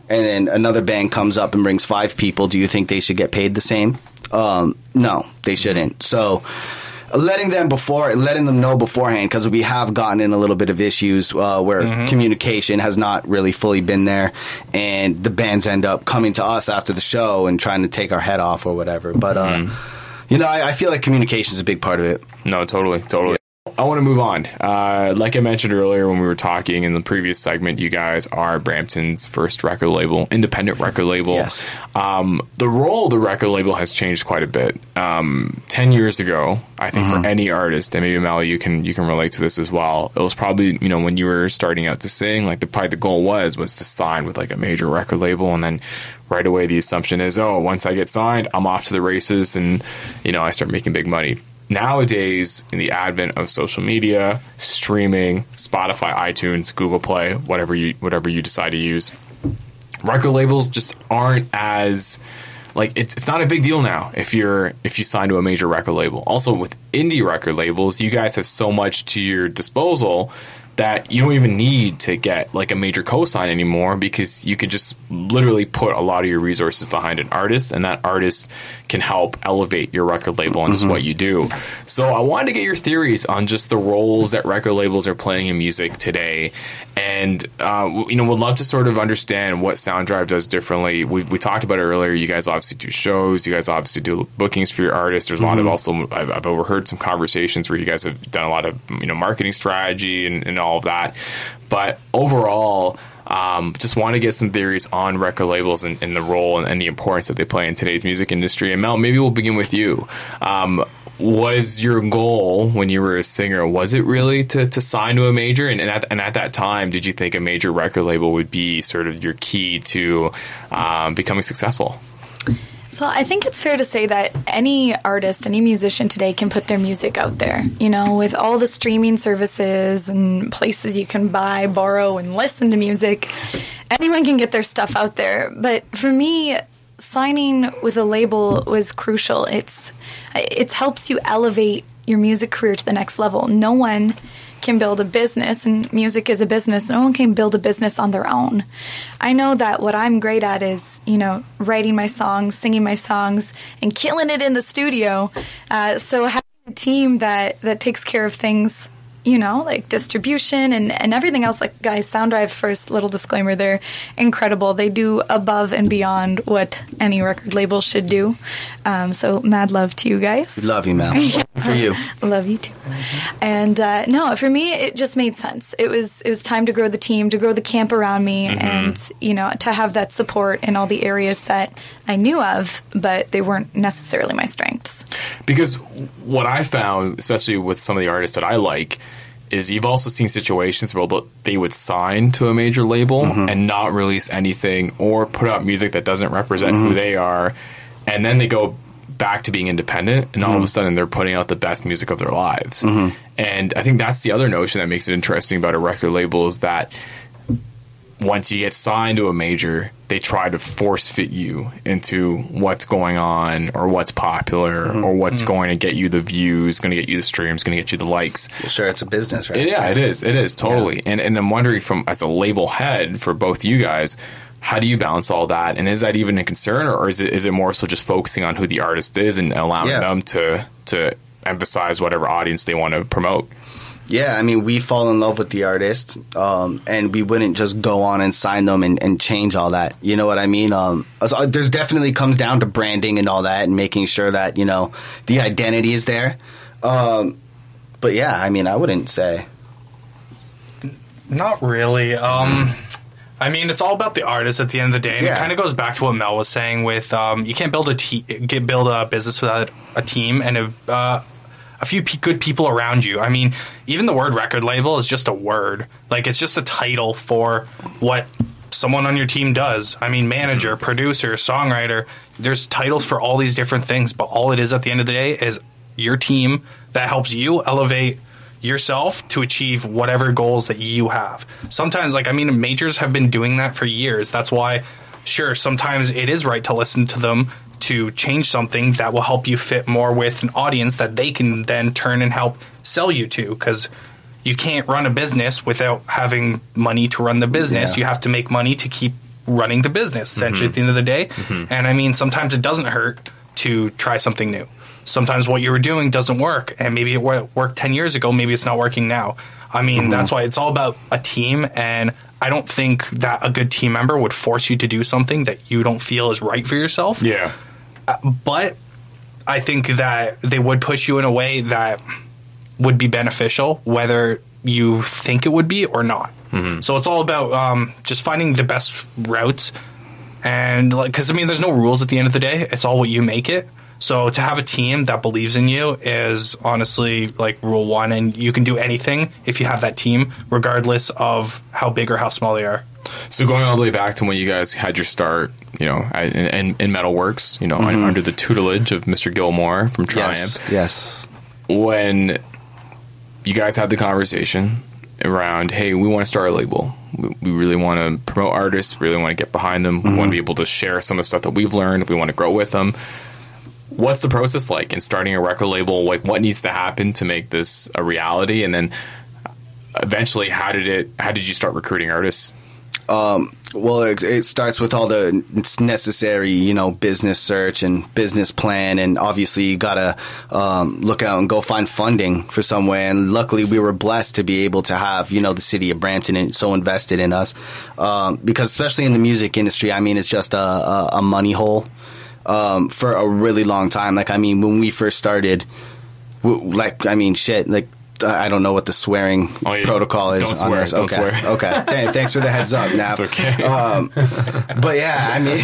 and then another band comes up and brings 5 people, do you think they should get paid the same? No, they shouldn't. So letting them know beforehand, because we have gotten in a little bit of issues where communication has not really fully been there, and the bands end up coming to us after the show and trying to take our head off or whatever. But I feel like communication is a big part of it. No, totally. I want to move on. Like I mentioned earlier when we were talking in the previous segment, you guys are Brampton's first record label, independent record label. Yes. The role of the record label has changed quite a bit. 10 years ago, I think for any artist, and maybe Mel, you can relate to this as well, it was probably, when you were starting out to sing, like probably the goal was to sign with like a major record label, and then right away the assumption is, once I get signed, I'm off to the races, and I start making big money. Nowadays, in the advent of social media, streaming, Spotify, iTunes, Google Play, whatever you decide to use, record labels just aren't as, like, it's not a big deal now if you sign to a major record label. Also, with indie record labels, you guys have so much to your disposal that you don't even need to get like a major cosign anymore, because you can just literally put a lot of your resources behind an artist, and that artist can help elevate your record label and just what you do. So I wanted to get your theories on just the roles that record labels are playing in music today, and would love to sort of understand what Soundrive does differently. We talked about it earlier. You guys obviously do shows. You guys obviously do bookings for your artists. There's a lot of also, I've overheard some conversations where you guys have done a lot of marketing strategy and all of that. But overall, just want to get some theories on record labels and the role and the importance that they play in today's music industry. And Mel, maybe we'll begin with you. Was your goal when you were a singer, was it really to sign to a major? And at that time, did you think a major record label would be sort of your key to becoming successful? So I think it's fair to say that any artist, any musician today can put their music out there. With all the streaming services and places you can buy, borrow, and listen to music, anyone can get their stuff out there. But for me, signing with a label was crucial. It helps you elevate your music career to the next level. No one can build a business, and music is a business. No one can build a business on their own. I know that what I'm great at is, writing my songs, singing my songs, and killing it in the studio. So having a team that takes care of things, like distribution and everything else. Like, guys, Soundrive, first little disclaimer, they're incredible. They do above and beyond what any record label should do. So mad love to you guys. We love you, Mel. For you. Love you too. And no, for me, it just made sense. It was time to grow the team, to grow the camp around me, and to have that support in all the areas that I knew of, but they weren't necessarily my strengths. Because what I found, especially with some of the artists that I like, is you've also seen situations where they would sign to a major label and not release anything or put out music that doesn't represent who they are, and then they go back to being independent, and all of a sudden they're putting out the best music of their lives. And I think that's the other notion that makes it interesting about a record label, is that once you get signed to a major, they try to force fit you into what's going on or what's popular or what's going to get you the views, going to get you the streams, going to get you the likes. Sure, it's a business, right? Yeah, it is. It is, totally. Yeah. And I'm wondering, as a label head for both you guys, how do you balance all that? And is that even a concern, or is it more so just focusing on who the artist is and allowing them to emphasize whatever audience they want to promote? Yeah, I mean, we fall in love with the artist, and we wouldn't just go on and sign them and change all that. You know what I mean? There's definitely comes down to branding and all that, and making sure that, the identity is there. But yeah, I mean, I wouldn't say. Not really. I mean, it's all about the artist at the end of the day. And it kind of goes back to what Mel was saying with you can't build a business without a team and a few good people around you. I mean, even the word record label is just a word. Like, it's just a title for what someone on your team does. I mean, manager, producer, songwriter, there's titles for all these different things, but all it is at the end of the day is your team that helps you elevate yourself to achieve whatever goals that you have. Sometimes, majors have been doing that for years. That's why, sure, sometimes it is right to listen to them to change something that will help you fit more with an audience that they can then turn and help sell you to, because you can't run a business without having money to run the business. You have to make money to keep running the business, essentially, at the end of the day. And I mean, sometimes it doesn't hurt to try something new. Sometimes what you were doing doesn't work, and maybe it worked 10 years ago, maybe it's not working now. I mean, that's why it's all about a team, and I don't think that a good team member would force you to do something that you don't feel is right for yourself. Yeah. But I think that they would push you in a way that would be beneficial, whether you think it would be or not. So it's all about just finding the best routes. And because, I mean, there's no rules at the end of the day. It's all what you make it. So to have a team that believes in you is honestly like rule one. And you can do anything if you have that team, regardless of how big or how small they are. So going all the way back to when you guys had your start, in Metalworks, under the tutelage of Mr. Gilmore from Triumph. Yes. When you guys had the conversation around, hey, we want to start a label. We really want to promote artists. We really want to get behind them. We want to be able to share some of the stuff that we've learned. We want to grow with them. What's the process like in starting a record label? Like, what needs to happen to make this a reality? And then eventually, how did you start recruiting artists? Well, it starts with all the necessary, business search and business plan, and obviously you gotta look out and go find funding for some way. And luckily, we were blessed to be able to have, the city of Brampton so invested in us, because especially in the music industry, I mean, it's just a money hole for a really long time. Like, I mean, when we first started, I don't know what the swearing protocol is. Don't swear. Don't swear. Okay. Thanks for the heads up, Nav. It's okay. But yeah, I mean,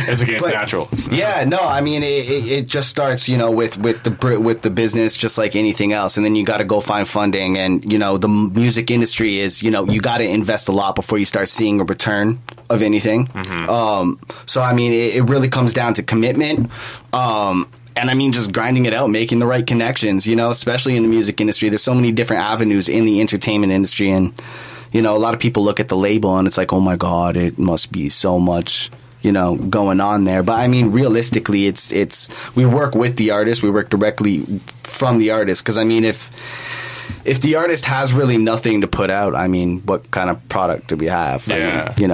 it's okay. It's natural. Yeah, no, I mean, it just starts, with the business, just like anything else, and then you got to go find funding, and the music industry is, you got to invest a lot before you start seeing a return of anything. So I mean, it really comes down to commitment. And I mean, just grinding it out, making the right connections, especially in the music industry. There's so many different avenues in the entertainment industry. And, a lot of people look at the label and it's like, oh my God, it must be so much, going on there. But I mean, realistically, we work with the artist. We work directly from the artist. Because I mean, if the artist has really nothing to put out, I mean, what kind of product do we have? Yeah. I mean,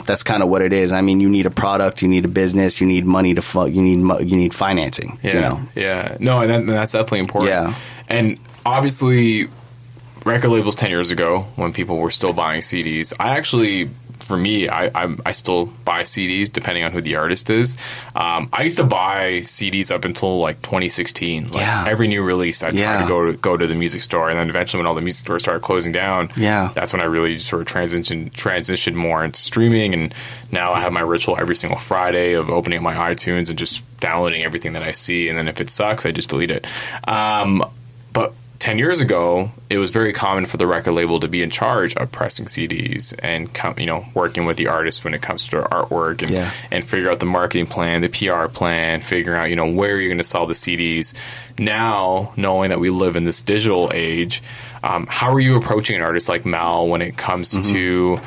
that's kind of what it is. I mean, you need a product, you need a business, you need money you need financing. Yeah. Yeah. No, and that's definitely important. Yeah. And obviously, record labels 10 years ago, when people were still buying CDs, for me, I still buy CDs depending on who the artist is. I used to buy CDs up until like 2016. Like every new release, I tried to go to the music store, and then eventually, when all the music stores started closing down, that's when I really sort of transitioned more into streaming. And now I have my ritual every single Friday of opening up my iTunes and just downloading everything that I see, and then if it sucks, I just delete it. But 10 years ago, it was very common for the record label to be in charge of pressing CDs and, working with the artist when it comes to their artwork and figure out the marketing plan, the PR plan, figuring out, where you're going to sell the CDs. Now, knowing that we live in this digital age, how are you approaching an artist like Mel when it comes to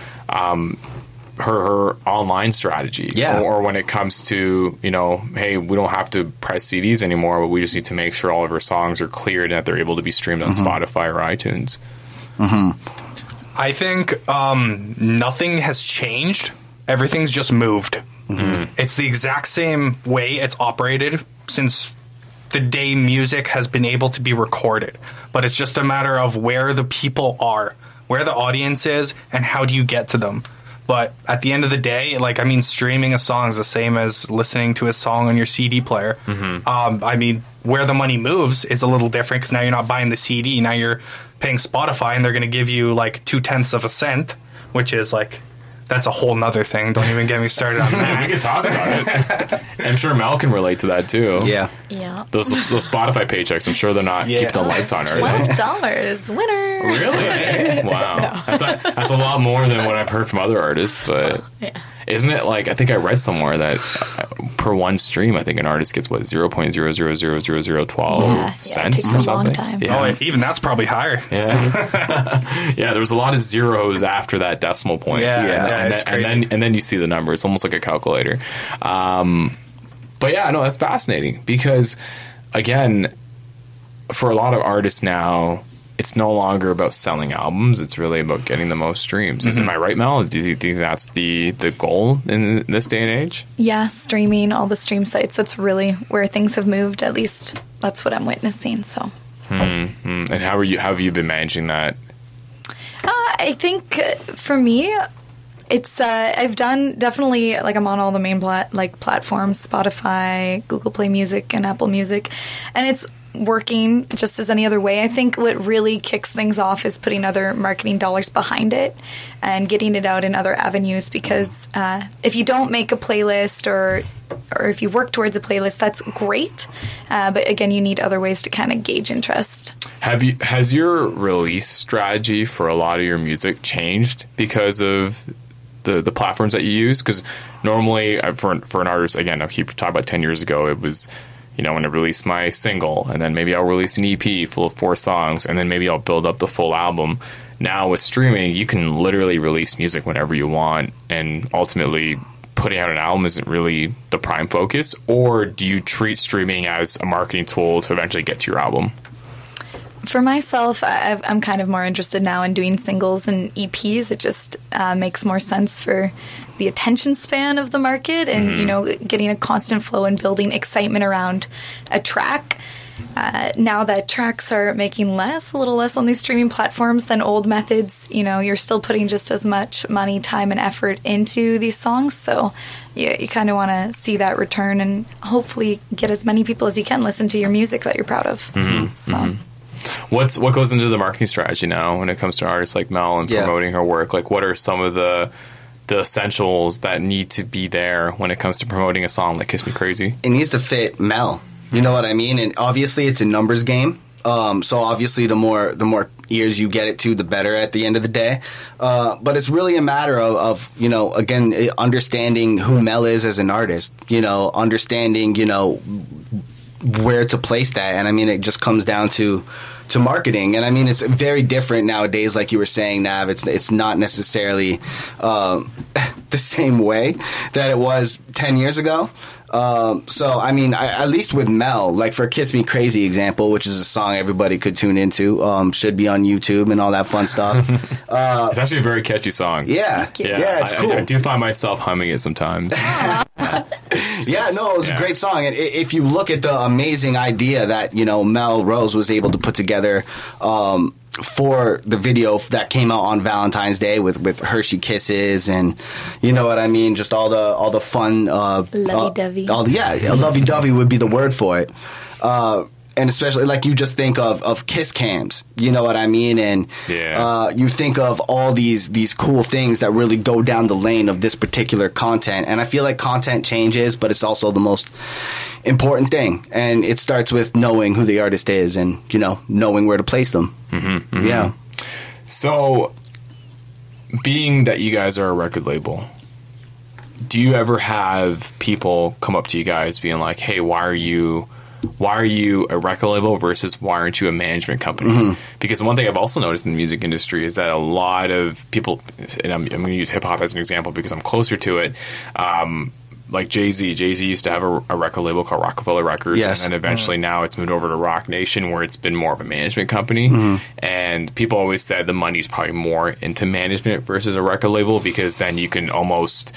her online strategy, or when it comes to, hey, we don't have to press CDs anymore, but we just need to make sure all of her songs are cleared and that they're able to be streamed on Spotify or iTunes? I think nothing has changed. Everything's just moved. It's the exact same way it's operated since the day music has been able to be recorded, but it's just a matter of where the people are, where the audience is, and how do you get to them. But at the end of the day, streaming a song is the same as listening to a song on your CD player. Where the money moves is a little different because now you're not buying the CD. Now you're paying Spotify, and they're going to give you 0.2 of a cent, which is that's a whole nother thing. Don't even get me started on that. We can talk about it. I'm sure Mel can relate to that too. Yeah. Those Spotify paychecks, I'm sure they're not keeping the lights on, are they? $12, winner. Really? Wow. No. That's a lot more than what I've heard from other artists, but isn't it I think I read somewhere that per one stream, I think an artist gets 0.0000012 cents it takes or a something. Long time. Oh, even that's probably higher. Yeah. There was a lot of zeros after that decimal point. And then you see the number. It's almost like a calculator. But that's fascinating because, again, for a lot of artists now, it's no longer about selling albums. It's really about getting the most streams. Am I right, Mel? Do you think that's the goal in this day and age? Yeah, streaming, all the stream sites. That's really where things have moved. At least that's what I'm witnessing. So. And how have you been managing that? I think for me, it's I've done definitely I'm on all the main platforms, Spotify, Google Play Music, and Apple Music, and it's working just as any other way. I think what really kicks things off is putting other marketing dollars behind it and getting it out in other avenues, because if you don't make a playlist or if you work towards a playlist, that's great, but again, you need other ways to kind of gauge interest. Has your release strategy for a lot of your music changed because of the platforms that you use? Because normally for an artist, again, I keep talking about 10 years ago, it was when I release my single, and then maybe I'll release an EP full of 4 songs, and then maybe I'll build up the full album. Now with streaming, you can literally release music whenever you want, and ultimately putting out an album isn't really the prime focus. Or do you treat streaming as a marketing tool to eventually get to your album? For myself, I'm kind of more interested now in doing singles and EPs. It just makes more sense for the attention span of the market and, you know, getting a constant flow and building excitement around a track. Now that tracks are making a little less on these streaming platforms than old methods, you know, you're still putting just as much money, time, and effort into these songs. So you kind of want to see that return and hopefully get as many people as you can listen to your music that you're proud of. What goes into the marketing strategy now when it comes to artists like Mel and promoting her work? Like, what are some of the essentials that need to be there when it comes to promoting a song like Kiss Me Crazy? It needs to fit Mel. You know what I mean? And obviously it's a numbers game. So obviously the more ears you get it to, the better at the end of the day. But it's really a matter of, you know, again, understanding who Mel is as an artist, you know, understanding, you know, where to place that. And I mean, it just comes down to marketing. And I mean, it's very different nowadays, like you were saying, Nav. It's not necessarily the same way that it was 10 years ago. So, I mean, at least with Mel, like for Kiss Me Crazy example, which is a song everybody could tune into, should be on YouTube and all that fun stuff. It's actually a very catchy song. Yeah, it's cool. I do find myself humming it sometimes. It was a great song. And if you look at the amazing idea that, you know, Melle Rose was able to put together, for the video that came out on Valentine's Day with Hershey Kisses and you know what I mean, just all the fun lovey-dovey. Lovey-dovey would be the word for it. And especially like you just think of kiss cams, you know what I mean, and you think of all these cool things that really go down the lane of this particular content. And I feel like content changes, but it's also the most important thing, and it starts with knowing who the artist is and, you know, knowing where to place them. Yeah. So, being that you guys are a record label, do you ever have people come up to you guys being like, hey, why are you a record label versus why aren't you a management company? Because one thing I've also noticed in the music industry is that a lot of people, and I'm going to use hip-hop as an example because I'm closer to it, like Jay-Z used to have a record label called Rockefeller Records, and then eventually now it's moved over to Rock Nation, where it's been more of a management company. And people always said the money's probably more into management versus a record label, because then you can almost,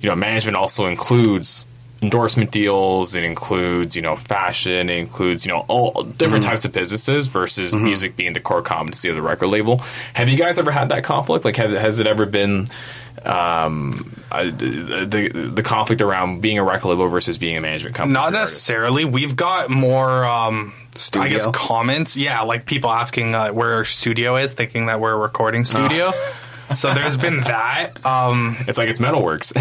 you know, management also includes endorsement deals, it includes, you know, fashion, it includes, you know, all different types of businesses versus music being the core competency of the record label. Have you guys ever had that conflict? Like, has it ever been the conflict around being a record label versus being a management company? Not necessarily. We've got more I guess comments, like people asking where our studio is, thinking that we're a recording studio. So there's been that. It's like it's Metalworks.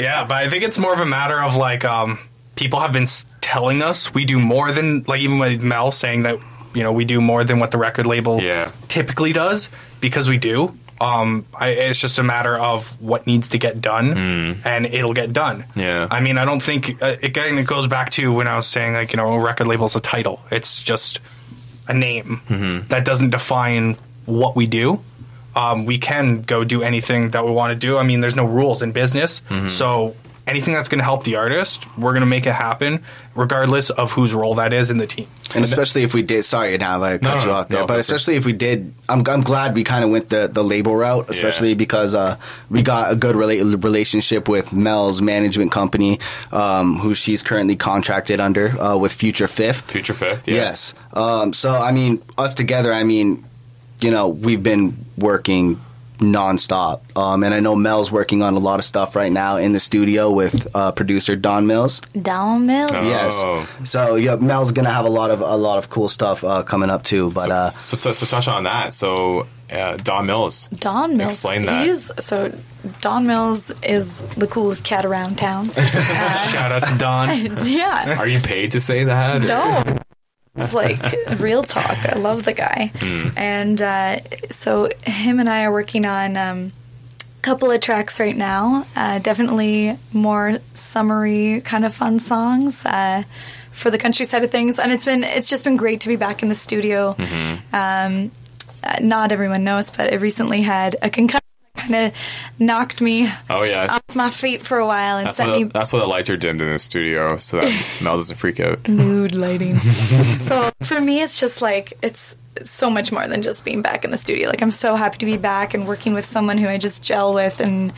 Yeah, but I think it's more of a matter of like people have been telling us we do more than, like, even with Mel saying that, you know, we do more than what the record label typically does, because we do. It's just a matter of what needs to get done, and it'll get done. I mean, I don't think it goes back to when I was saying, like, you know, a record label's a title. It's just a name that doesn't define what we do. We can go do anything that we want to do. I mean, there's no rules in business, so anything that's going to help the artist, we're going to make it happen, regardless of whose role that is in the team. And especially if we did, sorry, Nav, I cut you off there, but especially if we did, I'm glad we kind of went the label route, especially because we got a good relationship with Mel's management company, who she's currently contracted under with Future Fifth. Future Fifth, yes. So, I mean, us together, I mean, you know, we've been working nonstop. And I know Mel's working on a lot of stuff right now in the studio with producer Don Mills. Don Mills? Yes. So yeah, Mel's gonna have a lot of cool stuff coming up too. But so touch on that. So Don Mills. Don Mills. Explain that. Don Mills is the coolest cat around town. Shout out to Don. Yeah. Are you paid to say that? No. It's like real talk. I love the guy. And so him and I are working on a couple of tracks right now. Definitely more summery kind of fun songs for the country side of things. And it's just been great to be back in the studio. Not everyone knows, but I recently had a concussion. kind of knocked me Oh yeah, off my feet for a while and that's why the lights are dimmed in the studio so that Mel doesn't freak out. mood lighting. So for me, it's just like it's so much more than just being back in the studio. Like, I'm so happy to be back and working with someone who I just gel with, and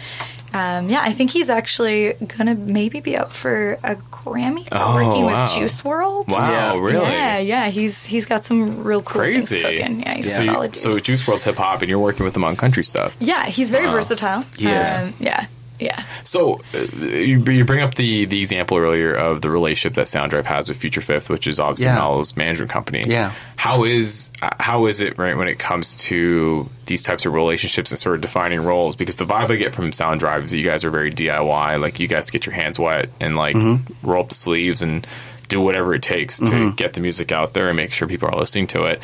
I think he's actually gonna maybe be up for a Grammy for working with Juice WRLD. Wow, really? Yeah. He's got some real cool things cooking. Yeah, he's a solid dude. So Juice WRLD's hip hop, and you're working with him on country stuff. Yeah, he's very versatile. He is. Yeah. So you bring up the example earlier of the relationship that Soundrive has with Future Fifth, which is obviously Mel's management company. Yeah. How is it, right, when it comes to these types of relationships and sort of defining roles? Because the vibe I get from Soundrive is that you guys are very DIY. Like, you guys get your hands wet and like roll up the sleeves and do whatever it takes to get the music out there and make sure people are listening to it.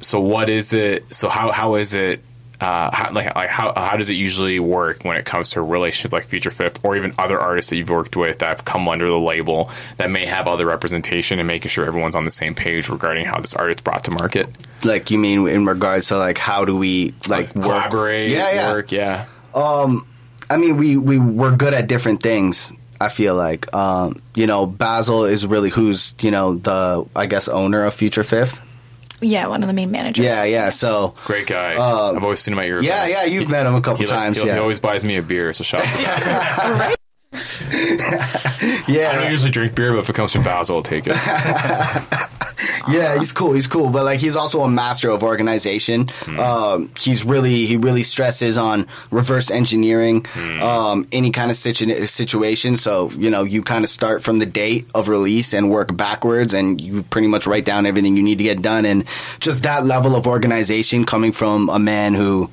So what is it? So how is it? How does it usually work when it comes to a relationship like Future Fifth, or even other artists that you've worked with that have come under the label that may have other representation, and making sure everyone's on the same page regarding how this art is brought to market? Like, you mean in regards to like how do we like work? Collaborate? Work? Yeah. I mean, we're good at different things. I feel like Basil is really who's the owner of Future Fifth. Yeah, one of the main managers. Yeah. So great guy. I've always seen him at your events. Yeah. You've met him a couple times. He always buys me a beer. So shout out to Basil. Right? Yeah. I don't usually drink beer, but if it comes from Basil, I'll take it. Yeah, he's cool. But like, he's also a master of organization. He really stresses on reverse engineering any kind of situation. So you kind of start from the date of release and work backwards, and you pretty much write down everything you need to get done. And just that level of organization coming from a man who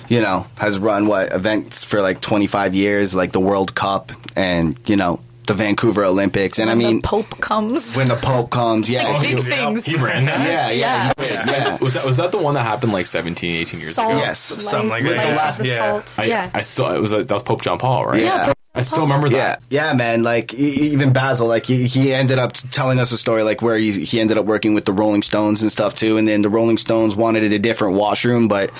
has run events for like 25 years, like the World Cup and the Vancouver Olympics. And when the Pope comes, yeah. Big things. He ran that? Yeah. Was that the one that happened like 17, 18 years ago? Yes. Something like that. That was Pope John Paul, right? Yeah. I still remember that. Yeah, man. Like, even Basil, like, he ended up telling us a story, like, where he ended up working with the Rolling Stones and stuff, too. And then the Rolling Stones wanted a different washroom, but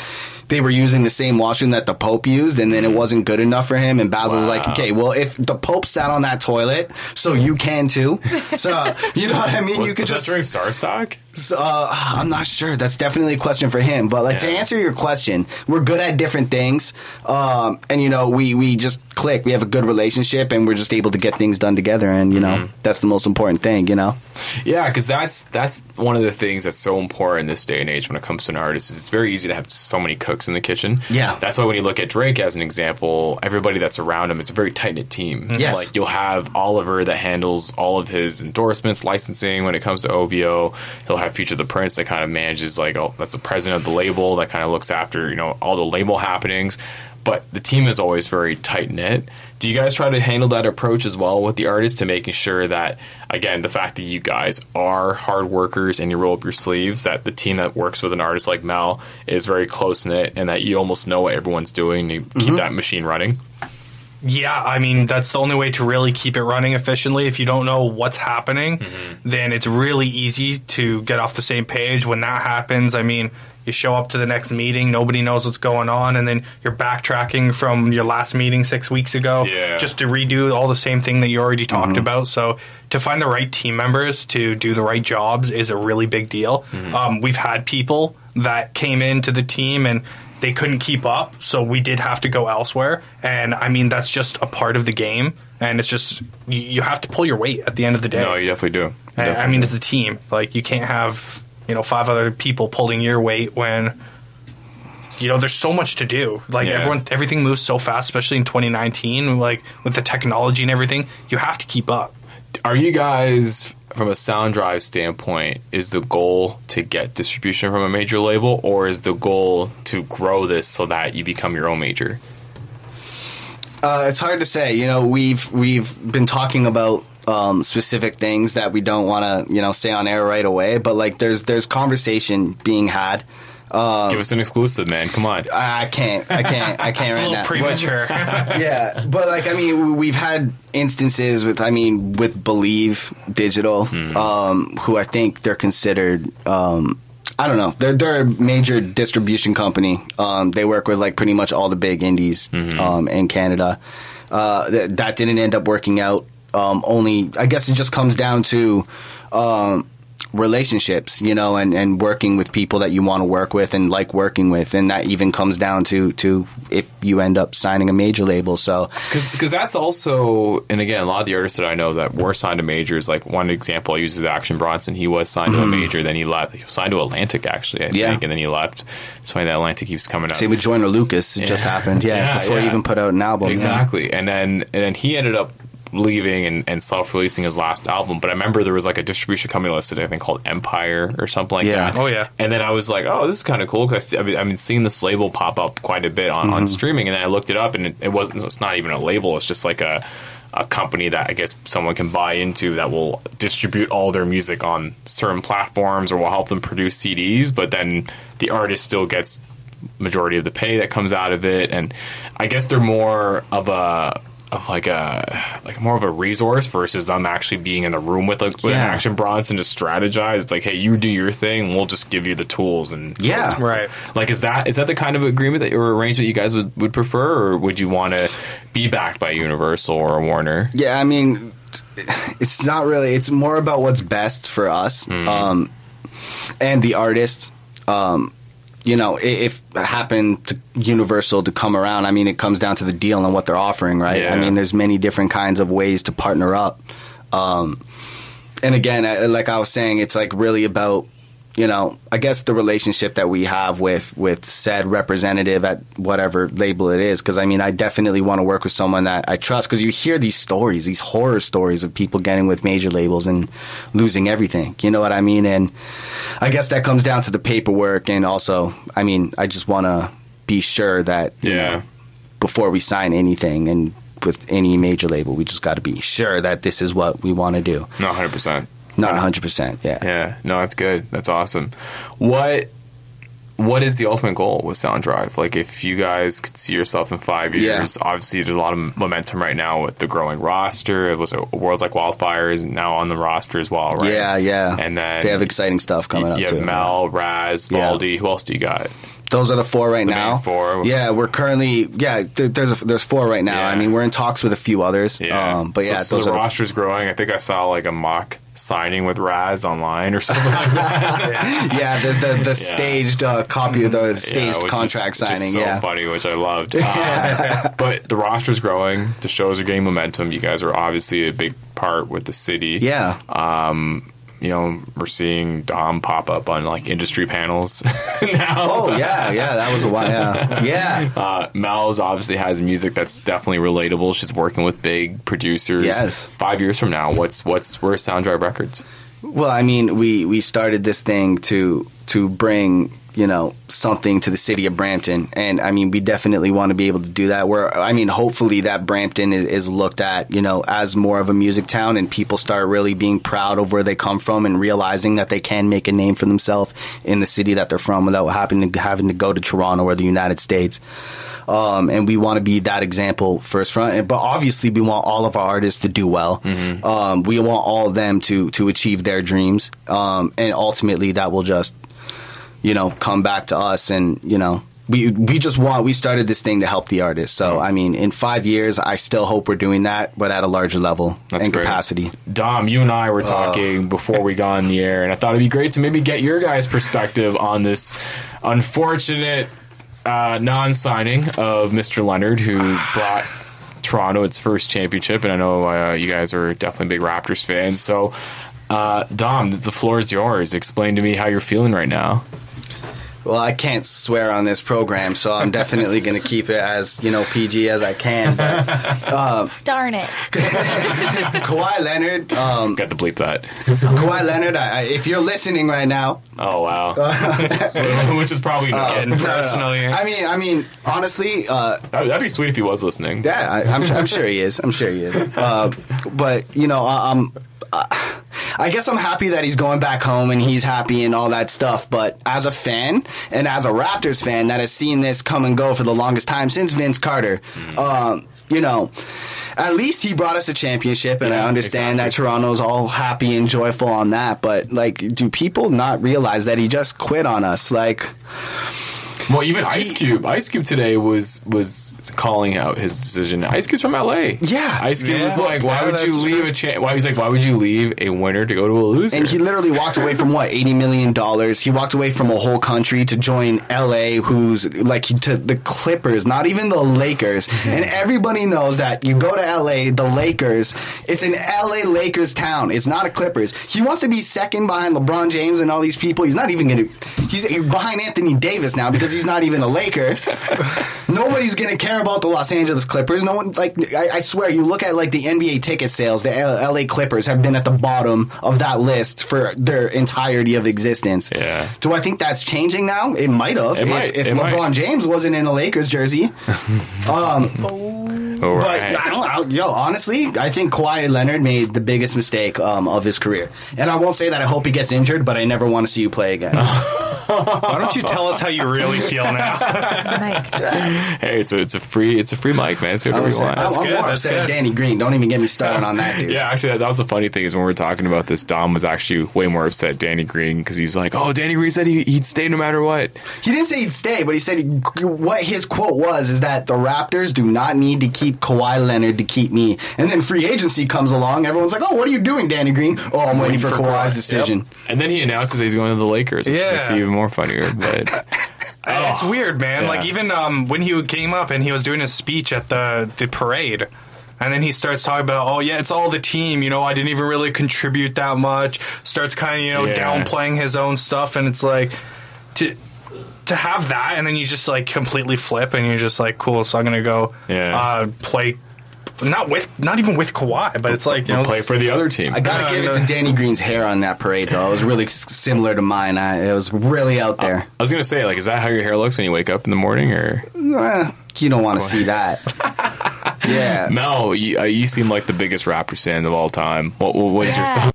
they were using the same washroom that the Pope used, and then it wasn't good enough for him. And Basil's like, okay, well, if the Pope sat on that toilet, so you can, too. So, you know what I mean? Was that during StarStock? I'm not sure. That's definitely a question for him. But like, to answer your question, we're good at different things, and we just click. We have a good relationship, and we're just able to get things done together. And that's the most important thing. Yeah, because that's one of the things that's so important in this day and age when it comes to an artist. Is it's very easy to have so many cooks in the kitchen. Yeah, that's why when you look at Drake as an example, everybody that's around him, it's a very tight knit team. Yes, like you'll have Oliver that handles all of his endorsements, licensing. When it comes to OVO, he'll have Future the Prince that kind of manages, like, that's the president of the label that kind of looks after all the label happenings. But the team is always very tight knit. Do you guys try to handle that approach as well with the artists, to making sure that, again, the fact that you guys are hard workers and you roll up your sleeves, that the team that works with an artist like Mel is very close knit, and that you almost know what everyone's doing to keep that machine running? Yeah, I mean, that's the only way to really keep it running efficiently. If you don't know what's happening, then it's really easy to get off the same page. When that happens, I mean, you show up to the next meeting, nobody knows what's going on, and then you're backtracking from your last meeting 6 weeks ago just to redo all the same thing that you already talked about. So to find the right team members to do the right jobs is a really big deal. We've had people that came into the team and they couldn't keep up, so we did have to go elsewhere. And I mean, that's just a part of the game, and it's just you have to pull your weight at the end of the day. No, you definitely do. I mean, it's a team. Like, you can't have 5 other people pulling your weight when there's so much to do. Like, everything moves so fast, especially in 2019. Like, with the technology and everything, you have to keep up. Are you guys, from a Soundrive standpoint, is the goal to get distribution from a major label, or is the goal to grow this so that you become your own major? It's hard to say. We've been talking about specific things that we don't want to say on air right away, but like there's conversation being had. Give us an exclusive, man. Come on. I can't it's right now. a little premature. But like, I mean, we've had instances with Believe Digital, who I think they're considered I don't know. They're a major distribution company. They work with like pretty much all the big indies in Canada. That didn't end up working out. Only, I guess it just comes down to relationships, you know, and working with people that you want to work with and like working with, and that even comes down to if you end up signing a major label. So because that's also, and again, a lot of the artists that I know that were signed to majors, like one example I use is Action Bronson. He was signed to a major, then he left. He was signed to Atlantic actually, I think, and then he left. It's funny that Atlantic keeps coming up. Same with Joyner Lucas. It just happened, before he even put out an album. Exactly, and then he ended up leaving and self-releasing his last album. But I remember there was like a distribution company listed, I think called Empire or something like that. Oh yeah. And then I was like, oh, this is kind of cool, because I've been seeing this label pop up quite a bit on streaming, and then I looked it up, and it's not even a label, it's just like a company that I guess someone can buy into that will distribute all their music on certain platforms or will help them produce CDs, but then the artist still gets majority of the pay that comes out of it. And I guess they're more of more of a resource versus them actually being in the room with an Action Bronson to strategize. It's like, hey, you do your thing, we'll just give you the tools. And right. Like, is that the kind of agreement or arrangement you guys would prefer, or would you want to be backed by Universal or Warner? Yeah, I mean, it's not really. It's more about what's best for us and the artist. You know, if it happened to Universal to come around, I mean, it comes down to the deal and what they're offering, right? Yeah. I mean, there's many different kinds of ways to partner up. And again, like I was saying, it's like really about, you know, I guess the relationship that we have with said representative at whatever label it is. Because, I mean, I definitely want to work with someone that I trust. Because you hear these stories, these horror stories of people getting with major labels and losing everything. You know what I mean? And I guess that comes down to the paperwork. And also, I mean, I just want to be sure that, you know, before we sign anything and with any major label, we just got to be sure that this is what we want to do. No, 100%. Not 100%, yeah. Yeah, no, that's good. That's awesome. What is the ultimate goal with Soundrive? Like, if you guys could see yourself in 5 years, obviously there's a lot of momentum right now with the growing roster. It was Worlds Like Wildfire is now on the roster as well, right? Yeah. And then they have exciting stuff coming up, too. You have Mel, Raz, Baldy. Who else do you got? Those are the four right now. Main four. Yeah, we're currently there's four right now. Yeah. I mean, we're in talks with a few others. Yeah. But yeah, so those the are roster's growing. I think I saw like a mock signing with Raz online or something like that. the staged copy of the staged contract signing. Which is so funny, which I loved. But the roster's growing. The shows are getting momentum. You guys are obviously a big part with the city. Yeah. You know, we're seeing Dom pop up on like industry panels now. Oh yeah, that was a while. Yeah. Mel's obviously has music that's definitely relatable. She's working with big producers. Yes. 5 years from now, where's Soundrive Records? Well, I mean, we started this thing to bring, you know, something to the city of Brampton, and I mean, we definitely want to be able to do that. Hopefully that Brampton is looked at, you know, as more of a music town, and people start really being proud of where they come from and realizing that they can make a name for themselves in the city that they're from without having to go to Toronto or the United States. And we want to be that example first front. But obviously, we want all of our artists to do well. Mm-hmm. We want all of them to achieve their dreams. And ultimately, that will just, you know, come back to us. And, you know, we started this thing to help the artists. So, I mean, in 5 years, I still hope we're doing that, but at a larger level and capacity. Dom, you and I were talking before we got on the air, and I thought it'd be great to maybe get your guys' perspective on this unfortunate non-signing of Mr. Leonard, who brought Toronto its first championship, and I know you guys are definitely big Raptors fans. So, Dom, the floor is yours. Explain to me how you're feeling right now. Well, I can't swear on this program, so I'm definitely going to keep it as, you know, PG as I can. But, darn it. Kawhi Leonard. Got to bleep that. Kawhi Leonard, if you're listening right now. Oh, wow. Which is probably not personally. I mean, honestly. That'd be sweet if he was listening. Yeah, I'm sure he is. But, you know, I guess I'm happy that he's going back home and he's happy and all that stuff. But as a fan and as a Raptors fan that has seen this come and go for the longest time since Vince Carter, you know, at least he brought us a championship, and I understand that Toronto's all happy and joyful on that. But, like, do people not realize that he just quit on us? Like... Well, even Ice Cube today was calling out his decision. Ice Cube's from LA. Yeah. Ice Cube was like, why would you leave why would you leave a winner to go to a loser? And he literally walked away from $80 million. He walked away from a whole country to join LA, who's like to the Clippers, not even the Lakers. And everybody knows that you go to LA, the Lakers, it's an LA Lakers town. It's not a Clippers. He wants to be second behind LeBron James and all these people. He's not even going to, he's behind Anthony Davis now because he's not even a Laker. Nobody's gonna care about the Los Angeles Clippers. No one, like, I swear, you look at like the NBA ticket sales, the LA Clippers have been at the bottom of that list for their entirety of existence. Yeah. Do I think that's changing now? It might have. If LeBron James wasn't in a Lakers jersey. But I don't know. Honestly, I think Kawhi Leonard made the biggest mistake of his career. And I won't say that I hope he gets injured, but I never want to see you play again. Why don't you tell us how you really feel now? Hey, it's a free mic, man. Say whatever you want. I'm more upset at Danny Green. Don't even get me started on that, dude. Yeah, actually, that was the funny thing is when we were talking about this, Dom was actually way more upset at Danny Green because he's like, oh, Danny Green said he'd stay no matter what. He didn't say he'd stay, but he said what his quote was is that the Raptors do not need to keep Kawhi Leonard to keep me. And then free agency comes along. Everyone's like, oh, what are you doing, Danny Green? Oh, I'm waiting for Kawhi's decision. Yep. And then he announces that he's going to the Lakers, which makes it even more funnier. But it's weird, man. Yeah. Like, even when he came up and he was doing his speech at the parade, and then he starts talking about, oh, yeah, it's all the team. You know, I didn't even really contribute that much. Starts kind of, downplaying his own stuff. And it's like, to have that, and then you just, like, completely flip, and you're just like, cool, so I'm going to go play... Not even with Kawhi, but it's like, you know, play for the other team. I gotta give it to Danny Green's hair on that parade, though. It was really similar to mine. It was really out there. I was gonna say, like, is that how your hair looks when you wake up in the morning, or you don't want to see that? Yeah. Mel, you seem like the biggest Raptors fan of all time. What is your thought?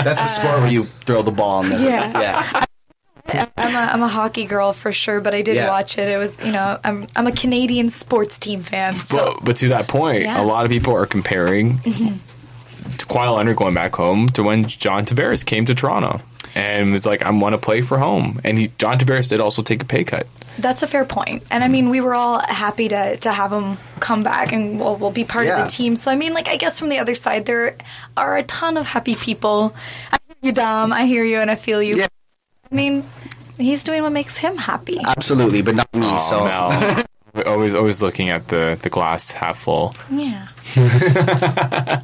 That's the sport where you throw the ball. Yeah. I'm a hockey girl for sure, but I did watch it. It was, you know, I'm a Canadian sports team fan. So. But to that point, a lot of people are comparing Kawhi Leonard going back home to when John Tavares came to Toronto and was like, I want to play for home. And John Tavares did also take a pay cut. That's a fair point. And I mean, we were all happy to have him come back and we'll be part of the team. So I mean, like, I guess from the other side, there are a ton of happy people. I hear you, Dom. I hear you and I feel you. Yeah. I mean, he's doing what makes him happy. Absolutely, but not me. No. Always looking at the glass half full. Yeah.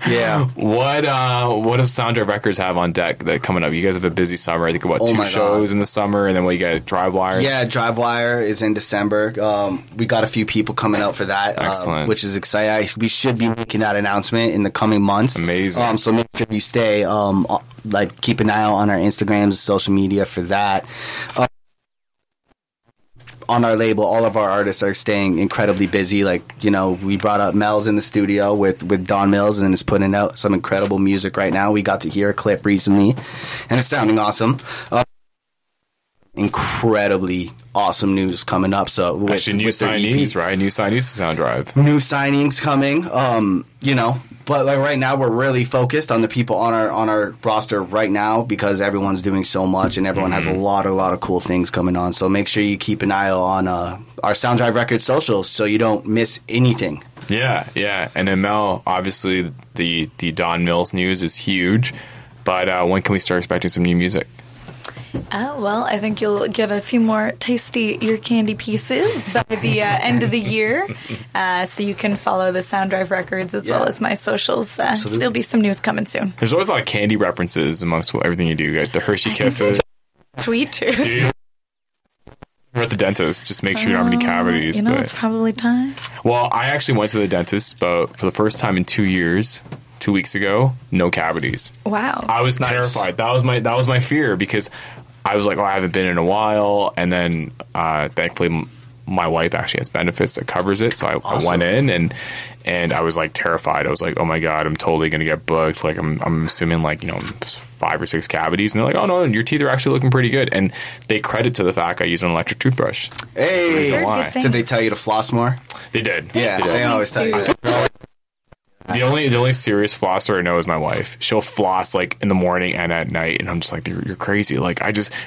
Yeah. What does Soundrive Records have on deck that coming up? You guys have a busy summer. I think about 2 shows in the summer, and then you got Drive Wire. Yeah, Drive Wire is in December. We got a few people coming out for that. Excellent. Which is exciting. We should be making that announcement in the coming months. Amazing. So make sure you stay. Like, keep an eye out on our Instagrams, social media for that. On our label, all of our artists are staying incredibly busy. Like, you know, we brought up Mel's in the studio with Don Mills and is putting out some incredible music right now. We got to hear a clip recently, and it's sounding awesome. Incredibly awesome news coming up. So actually, new signees, right? New signees to Soundrive. New signings coming. You know. But like right now, we're really focused on the people on our roster right now because everyone's doing so much and everyone has a lot of cool things coming on. So make sure you keep an eye on our Soundrive Records socials so you don't miss anything. Yeah. And then Mel, obviously the Don Mills news is huge. But when can we start expecting some new music? Well, I think you'll get a few more tasty ear candy pieces by the end of the year. So you can follow the Soundrive Records as well as my socials. There'll be some news coming soon. There's always a lot of candy references amongst everything you do. You got the Hershey Kisses. Sweet tooth. Dude, we're at the dentist. Just make sure you don't have any cavities. You know, it's probably time. Well, I actually went to the dentist, but for the first time in 2 years... 2 weeks ago, no cavities. Wow. I was terrified. That was my fear because I was like, I haven't been in a while, and then thankfully my wife actually has benefits that covers it. So I went in and I was like terrified. I was like, oh my God, I'm totally going to get booked. Like I'm assuming like, 5 or 6 cavities. And they're like, oh no, your teeth are actually looking pretty good. And they credit to the fact I use an electric toothbrush. Hey, why. Did they tell you to floss more? They did. Yeah, they always tell you. The only serious flosser I know is my wife. She'll floss like in the morning and at night, and I'm just like, you're crazy. Like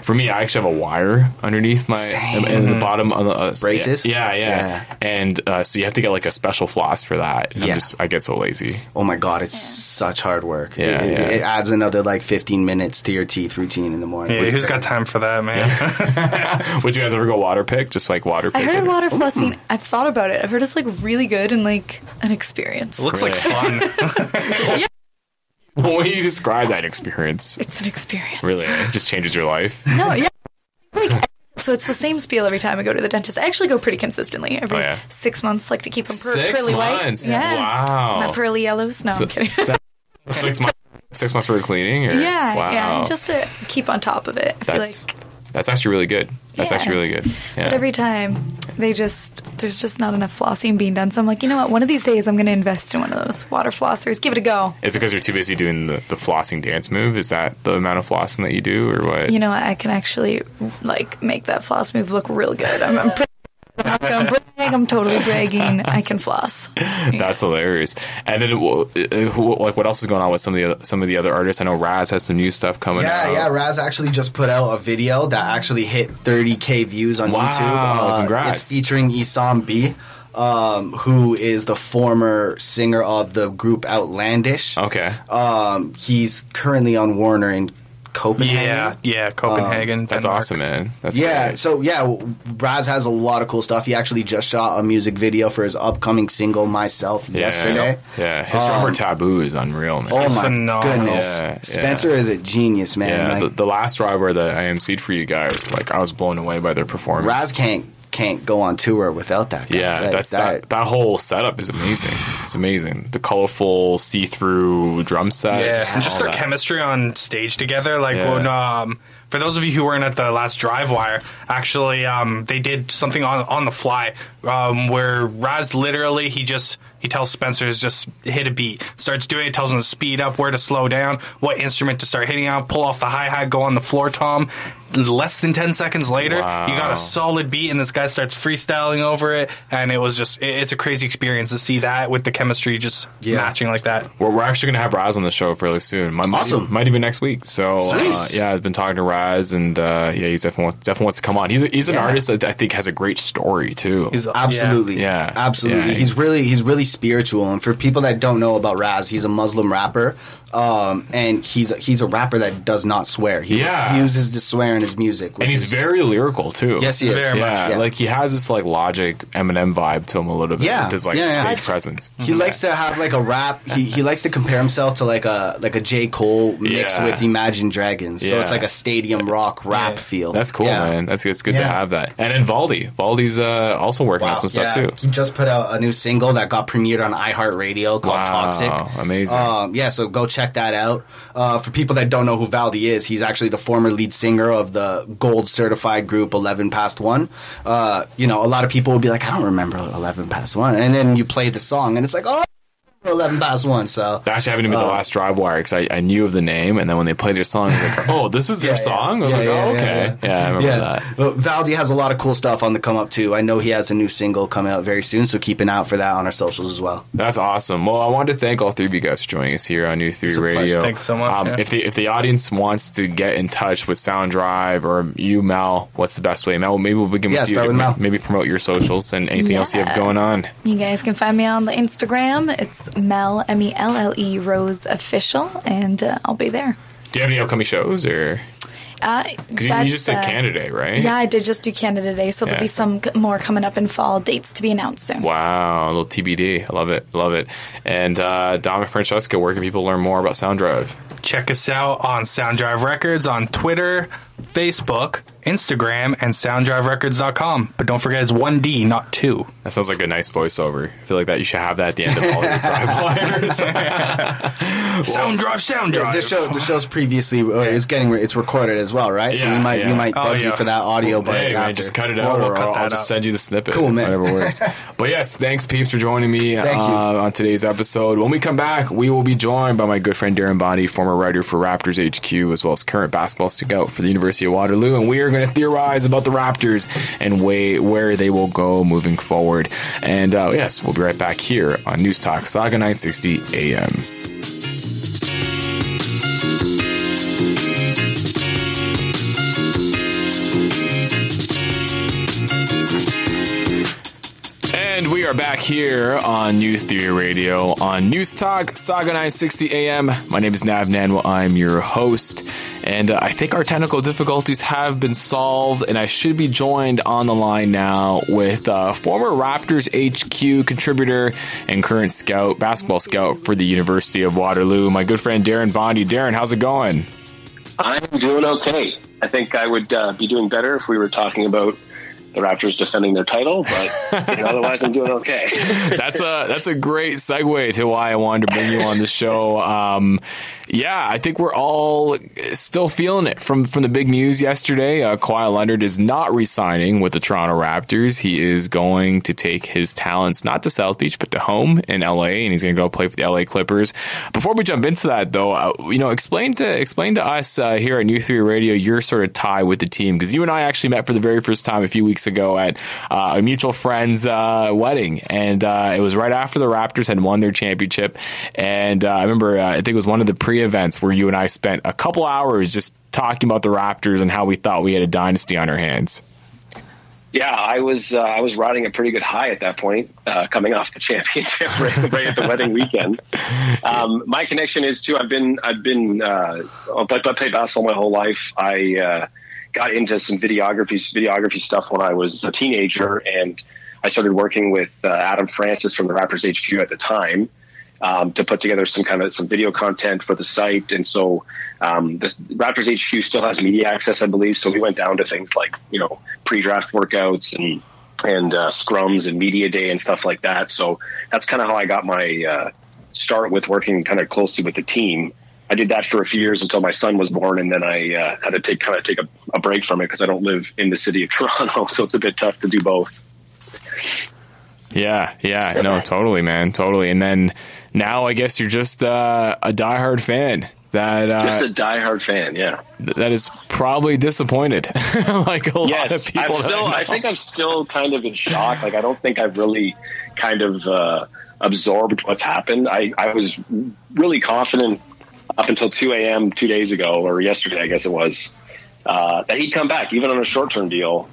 for me, I actually have a wire underneath my in the bottom of the braces. Yeah. And so you have to get like a special floss for that. And I get so lazy. Oh my God, it's such hard work. Yeah, it adds another like 15 minutes to your teeth routine in the morning. Yeah, who's got time for that, man? Yeah. Would you guys ever go water pick? Just like water pick? I heard water flossing. I've thought about it. I've heard it's like really good and like an experience. It looks Really? like fun. Yeah. Well, when you describe that experience, It's an experience. really, it just changes your life. No, yeah. So it's the same spiel every time I go to the dentist. I actually go pretty consistently every 6 months, like to keep them 6 pearly months? white. Yeah. Wow. My pearly yellows. No, I'm kidding. 6 months. 6 months for cleaning? Or? Yeah, Wow. yeah. Just to keep on top of it. I feel like. That's actually really good. That's Yeah. actually really good. Yeah. But every time there's just not enough flossing being done. So I'm like, you know what? One of these days I'm going to invest in one of those water flossers. Give it a go. Is it because you're too busy doing the flossing dance move? Is that the amount of flossing that you do, or what? You know what? I can actually like make that floss move look real good. I'm pretty. I'm totally bragging. I can floss. That's hilarious. And then, what else is going on with some of the other artists? I know Raz has some new stuff coming out. Yeah. Raz actually just put out a video that actually hit 30K views on YouTube. Congrats! It's featuring Isam B, who is the former singer of the group Outlandish. Okay. He's currently on Warner in Copenhagen. Yeah, Copenhagen. That's Denmark. awesome, man. That's Yeah, great. so Raz has a lot of cool stuff. He actually just shot a music video for his upcoming single, Myself, yesterday. Yeah, his drummer Taboo is unreal, man. Oh It's my phenomenal. goodness. Yeah. Spencer is a genius, man. Yeah, Like, the last driver that I emceed for you guys, like I was blown away by their performance. Raz can't go on tour without that guy. Yeah, Like, that whole setup is amazing. It's amazing. The colorful see-through drum set. Yeah, and just all their that. chemistry on stage together. Like Yeah. when, for those of you who weren't at the last Drive Wire, actually, they did something on the fly where Raz literally he tells Spencer to just hit a beat, starts doing it, tells him to speed up, where to slow down, what instrument to start hitting on, pull off the hi-hat, go on the floor tom. Less than 10 seconds later, Wow. you got a solid beat, and this guy starts freestyling over it, and it was just, it's a crazy experience to see that with the chemistry just matching like that. We're actually going to have Raz on the show fairly soon. Awesome. Might even next week. So, Nice. I've been talking to Raz, and he's definitely wants to come on. He's an artist that I think has a great story, too. Absolutely. Yeah. Absolutely. Yeah. He's really spiritual. And for people that don't know about Raz, he's a Muslim rapper. And he's a rapper that does not swear. He refuses to swear in his music. And he's very lyrical, too. Yes, he is. Very much. Yeah, like he has this like Logic Eminem vibe to him a little bit. Yeah. With his like Yeah. stage presence. He likes to have like a rap. He likes to compare himself to like a J. Cole mixed with Imagine Dragons. So it's like a stadium rock rap feel. That's cool, man. It's good to have that. And then Valdy's also working on some stuff too. He just put out a new single that got premiered on iHeartRadio called Toxic. Amazing. So go check that out. For people that don't know who Valdy is, he's actually the former lead singer of the gold certified group 11 Past One. A lot of people will be like, I don't remember 11 Past One. And then you play the song and it's like, oh, 11 Past One. So that actually happened to be the last Drive Wire because I knew of the name, and then when they played their song, I was like, oh, this is their song? I was like, okay. Yeah, I remember that. But Valdy has a lot of cool stuff on the come up too. I know he has a new single coming out very soon, so keep an eye out for that on our socials as well. That's awesome. Well, I wanted to thank all three of you guys for joining us here on New Theory Radio. Thanks so much. If the audience wants to get in touch with Soundrive or you, Mel, what's the best way? Mel, maybe we'll begin with you. Start with Mel. Maybe promote your socials and anything else you have going on. You guys can find me on the Instagram. It's Mel, MELLE Rose Official, and I'll be there. Do you have any upcoming shows or? Because you just did Canada Day, right? Yeah, I did just do Canada Day, so there'll be some more coming up in fall. Dates to be announced soon. Wow, a little TBD. I love it. And Dominic and Francesco, where can people learn more about Soundrive? Check us out on Soundrive Records on Twitter, Facebook, Instagram, and soundriverecords.com. But don't forget, it's 1D, not 2. That sounds like a nice voiceover. I feel like that you should have that at the end of all your drive-wires. Soundrive. The show's previously it's recorded as well, right? So we might bug you for that audio, but hey, man, just cut it out, or I'll just send you the snippet. Cool, man. Whatever works. But yes, thanks, peeps, for joining me on today's episode. When we come back, we will be joined by my good friend Darren Bondy, former writer for Raptors HQ, as well as current basketball scout for the University of Waterloo, and we are going to theorize about the Raptors and where they will go moving forward. And yes, we'll be right back here on News Talk Saga 960 AM. And we are back here on New Theory Radio on News Talk Saga 960 AM. My name is Nav Nanwa. I'm your host. And I think our technical difficulties have been solved, and I should be joined on the line now with former Raptors HQ contributor and current basketball scout for the University of Waterloo, my good friend Darren Bondy. Darren, how's it going? I'm doing okay. I think I would be doing better if we were talking about the Raptors defending their title, but otherwise I'm doing okay. That's a great segue to why I wanted to bring you on the show. Yeah, I think we're all still feeling it from the big news yesterday. Kawhi Leonard is not re-signing with the Toronto Raptors. He is going to take his talents not to South Beach, but to home in LA, and he's going to go play for the LA Clippers. Before we jump into that, though, explain to us here at New Theory Radio your sort of tie with the team, because you and I actually met for the very first time a few weeks ago at a mutual friend's wedding, and it was right after the Raptors had won their championship. And I remember, I think it was one of the pre-events where you and I spent a couple hours just talking about the Raptors and how we thought we had a dynasty on our hands. Yeah, I was riding a pretty good high at that point, coming off the championship right at the wedding weekend. My connection is too. I've played basketball my whole life. I got into some videography stuff when I was a teenager, and I started working with Adam Francis from the Raptors HQ at the time to put together some video content for the site. And so the Raptors HQ still has media access, I believe. So we went down to things like pre-draft workouts and scrums and media day and stuff like that. So that's kind of how I got my start with working kind of closely with the team. I did that for a few years until my son was born, and then I had to take a break from it because I don't live in the city of Toronto, so it's a bit tough to do both. Yeah, no, totally, man, totally. And then now I guess you're just a diehard fan. Just a diehard fan, yeah. That is probably disappointed, like a lot of people. I think I'm still kind of in shock. Like, I don't think I've really kind of absorbed what's happened. I was really confident up until 2 a.m. 2 days ago, or yesterday, I guess it was, that he'd come back, even on a short-term deal.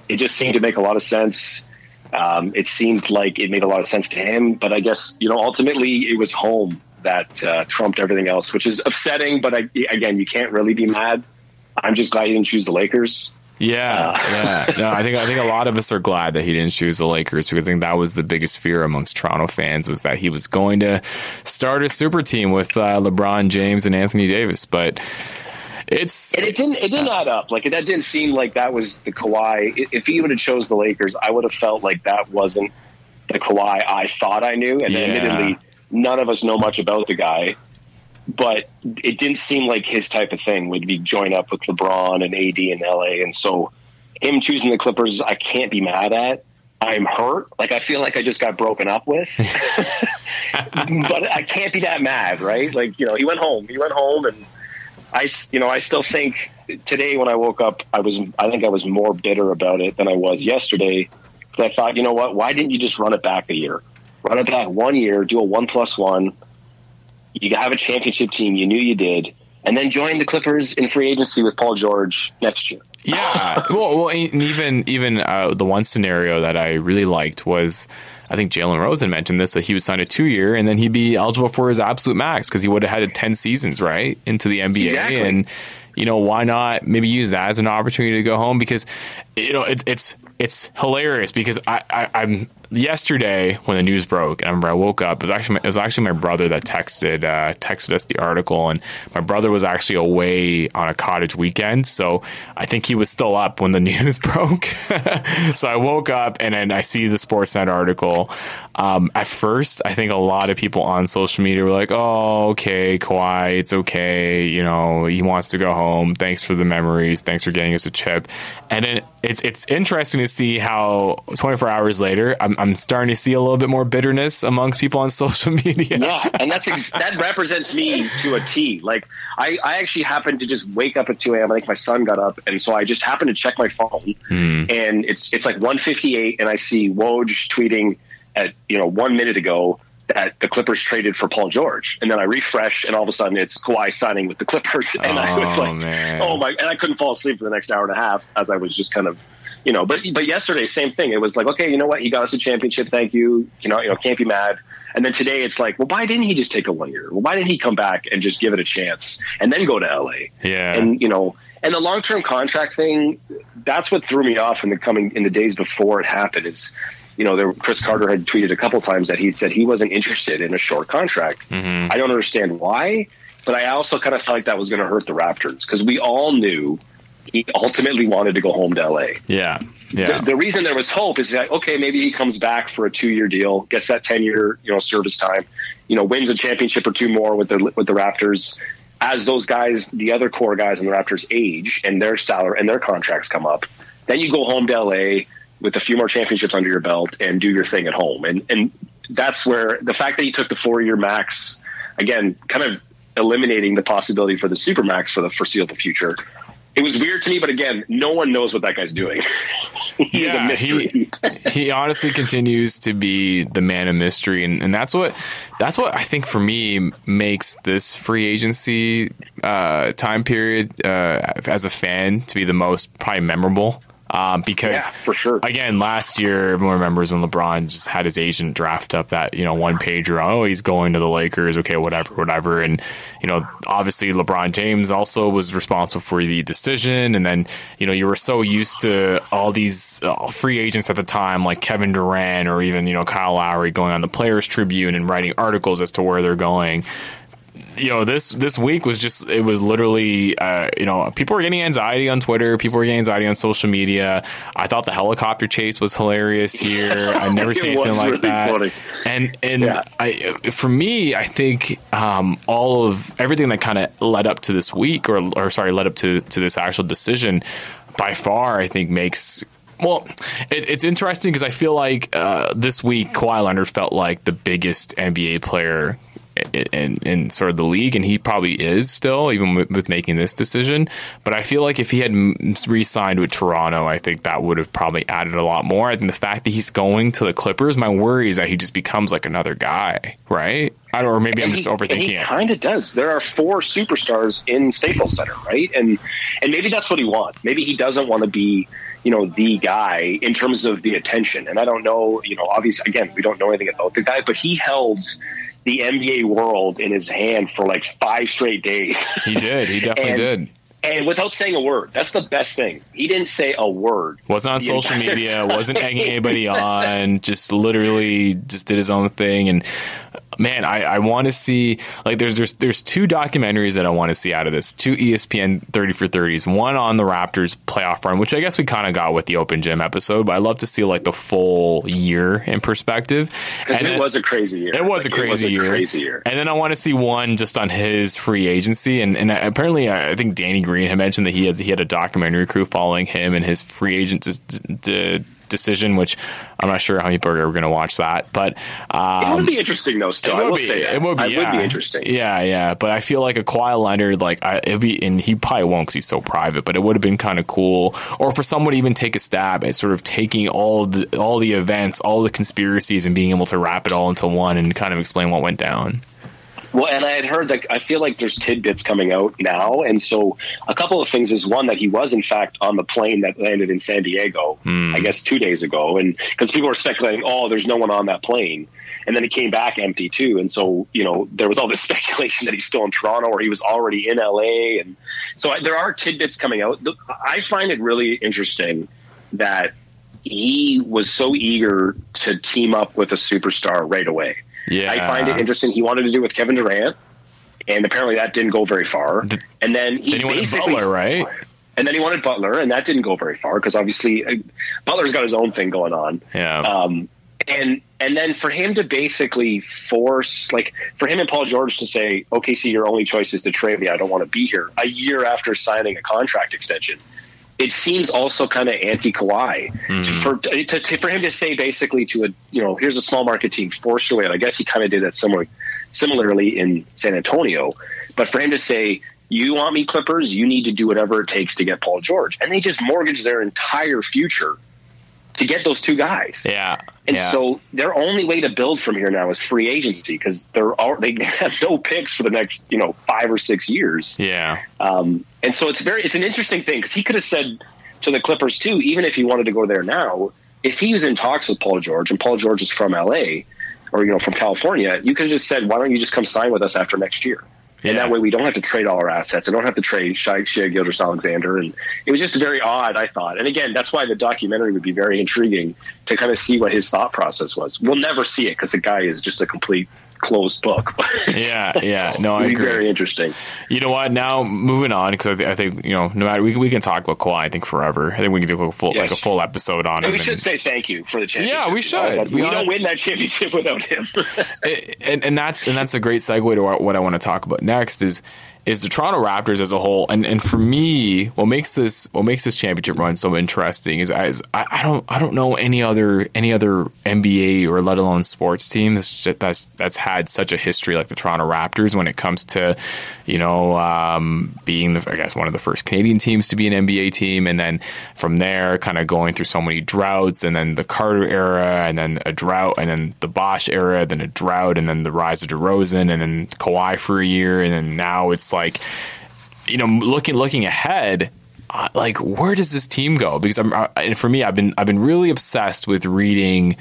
It just seemed to make a lot of sense. It seemed like it made a lot of sense to him, but I guess, ultimately it was home that trumped everything else, which is upsetting, but again, you can't really be mad. I'm just glad he didn't choose the Lakers. Yeah. No, I think a lot of us are glad that he didn't choose the Lakers, because I think that was the biggest fear amongst Toronto fans, was that he was going to start a super team with LeBron James and Anthony Davis. But it didn't add up. Like, that didn't seem like that was the Kawhi. If he would have chose the Lakers, I would have felt like that wasn't the Kawhi I thought I knew. And admittedly, none of us know much about the guy. But it didn't seem like his type of thing would be join up with LeBron and AD in LA. And so him choosing the Clippers, I can't be mad at. I'm hurt. Like, I feel like I just got broken up with. But I can't be that mad, right? Like, he went home. And I still think today when I woke up, I think I was more bitter about it than I was yesterday. Because I thought, you know what? Why didn't you just run it back a year? Run it back 1 year, do a 1+1. You have a championship team. You knew you did. And then join the Clippers in free agency with Paul George next year. Yeah. well, and even the one scenario that I really liked was, I think Jalen Rosen mentioned this, that he would sign a 2-year and then he'd be eligible for his absolute max, because he would have had 10 seasons, right, into the NBA. Exactly. And, why not maybe use that as an opportunity to go home? Because, it's hilarious, because I'm yesterday when the news broke, I remember I woke up. It was actually my brother that texted us the article, and my brother was actually away on a cottage weekend, so I think he was still up when the news broke. So I woke up and then I see the Sportsnet article. At first, I think a lot of people on social media were like, "Oh, okay, Kawhi, it's okay. You know, he wants to go home. Thanks for the memories. Thanks for getting us a chip." And then it's interesting to see how 24 hours later, I'm starting to see a little bit more bitterness amongst people on social media. Yeah, and that represents me to a T. Like, I actually happened to just wake up at 2 a.m. I think my son got up, and so I just happened to check my phone, and it's like 1:58, and I see Woj tweeting at 1 minute ago that the Clippers traded for Paul George, and then I refresh, and all of a sudden it's Kawhi signing with the Clippers, and I was like, man. "Oh my!" And I couldn't fall asleep for the next hour and a half as I was just kind of, But yesterday, same thing. It was like, okay, you know what? He got us a championship. Thank you. Can't be mad. And then today it's like, well, why didn't he just take a 1 year? Well, why didn't he come back and just give it a chance and then go to LA? Yeah. And and the long-term contract thing, that's what threw me off in the days before it happened. Is Chris Carter had tweeted a couple times that he'd said he wasn't interested in a short contract. Mm-hmm. I don't understand why, but I also kind of felt like that was going to hurt the Raptors because we all knew he ultimately wanted to go home to LA. Yeah. Yeah. The reason there was hope is that, okay, maybe he comes back for a 2-year deal, gets that 10-year, service time, wins a championship or two more with the Raptors. As those guys, the other core guys in the Raptors age and their salary and their contracts come up, then you go home to LA with a few more championships under your belt and do your thing at home. And that's where the fact that he took the 4-year max, again, kind of eliminating the possibility for the super max for the foreseeable future. It was weird to me, but again, no one knows what that guy's doing. He's a mystery. He honestly continues to be the man of mystery, and that's what I think for me makes this free agency time period as a fan to be the most probably memorable. Because for sure. Again, last year, everyone remembers when LeBron just had his agent draft up that, one pager on, oh, he's going to the Lakers. Okay, whatever. And, obviously LeBron James also was responsible for the decision. And then, you were so used to all these free agents at the time, like Kevin Durant or even, Kyle Lowry going on the Players Tribune and writing articles as to where they're going. This week was literally, people were getting anxiety on Twitter. People were getting anxiety on social media. I thought the helicopter chase was hilarious here. I never seen anything like really that. Funny. And for me, I think all of everything that kind of led up to this week, led up to this actual decision, by far, I think makes. Well, it's interesting because I feel like this week Kawhi Leonard felt like the biggest NBA player in sort of the league, and he probably is still, even with making this decision. But I feel like if he had re-signed with Toronto, I think that would have probably added a lot more. I think the fact that he's going to the Clippers, my worry is that he just becomes like another guy, right? Or maybe I'm just overthinking it. He kind of does. There are 4 superstars in Staples Center, right? And maybe that's what he wants. Maybe he doesn't want to be, the guy in terms of the attention. And I don't know, obviously, again, we don't know anything about the guy, but he held the NBA world in his hand for like 5 straight days. He did. He definitely did. And without saying a word. That's the best thing. He didn't say a word. Wasn't on social media, wasn't egging anybody on, just literally just did his own thing. And man, I want to see, like, there's 2 documentaries that I want to see out of this. 2 ESPN 30 for 30s. One on the Raptors playoff run, which I guess we kind of got with the Open Gym episode, but I'd love to see like the full year in perspective. Because it was a crazy year. It was a crazy year. And then I want to see one just on his free agency. And apparently, I think Danny Green had mentioned that he had a documentary crew following him and his free agent decision, which I'm not sure how many people are going to watch that, but it would be interesting though. Still, it would be interesting. Yeah. But I feel like a Kawhi Leonard, it'd be, and he probably won't because he's so private. But it would have been kind of cool, or for someone to even take a stab at sort of taking all the events, all the conspiracies, and being able to wrap it all into one and kind of explain what went down. Well, and I had heard that I feel like there's tidbits coming out now. And so a couple of things is, one, that he was, in fact, on the plane that landed in San Diego, I guess 2 days ago. And because people were speculating, there's no one on that plane. And then it came back empty, too. And so, there was all this speculation that he's still in Toronto or he was already in LA. And so there are tidbits coming out. I find it really interesting that he was so eager to team up with a superstar right away. Yeah. I find it interesting. He wanted to do it with Kevin Durant, and apparently that didn't go very far. And then he wanted Butler, right? And then he wanted Butler, and that didn't go very far because obviously Butler's got his own thing going on. Yeah. And then for him to basically force, like for him and Paul George to say, okay, see, your only choice is to trade me. I don't want to be here. A year after signing a contract extension, it seems also kind of anti-Kawhi. For him to say basically to a, here's a small market team, force your way out. I guess he kind of did that similarly in San Antonio. But for him to say, you want me, Clippers, you need to do whatever it takes to get Paul George. And they just mortgage their entire future to get those two guys. Yeah. And so their only way to build from here now is free agency because they have no picks for the next 5 or 6 years. Yeah. And so it's an interesting thing because he could have said to the Clippers too, even if he wanted to go there now, if he was in talks with Paul George and Paul George is from LA or from California, you could have just said, why don't you just come sign with us after next year? And that way we don't have to trade all our assets. I don't have to trade Shai Gilgeous-Alexander. And it was just very odd, I thought. And again, that's why the documentary would be very intriguing to kind of see what his thought process was. We'll never see it because the guy is just a complete closed book. Yeah. No, I agree. Very interesting. You know what? Now moving on because I think no matter we can talk about Kawhi. I think forever. I think we can do a full episode on him. We should say thank you for the championship. Yeah, we should. We don't win that championship without him. and that's a great segue to what I want to talk about next is the Toronto Raptors as a whole. And for me, what makes this championship run so interesting is I don't know any other NBA or let alone sports team that's had such a history like the Toronto Raptors when it comes to being one of the first Canadian teams to be an NBA team, and then from there kind of going through so many droughts, and then the Carter era, and then a drought, and then the Bosh era, then a drought, and then the rise of DeRozan, and then Kawhi for a year, and then now it's like, looking ahead, like where does this team go? Because for me, I've been really obsessed with reading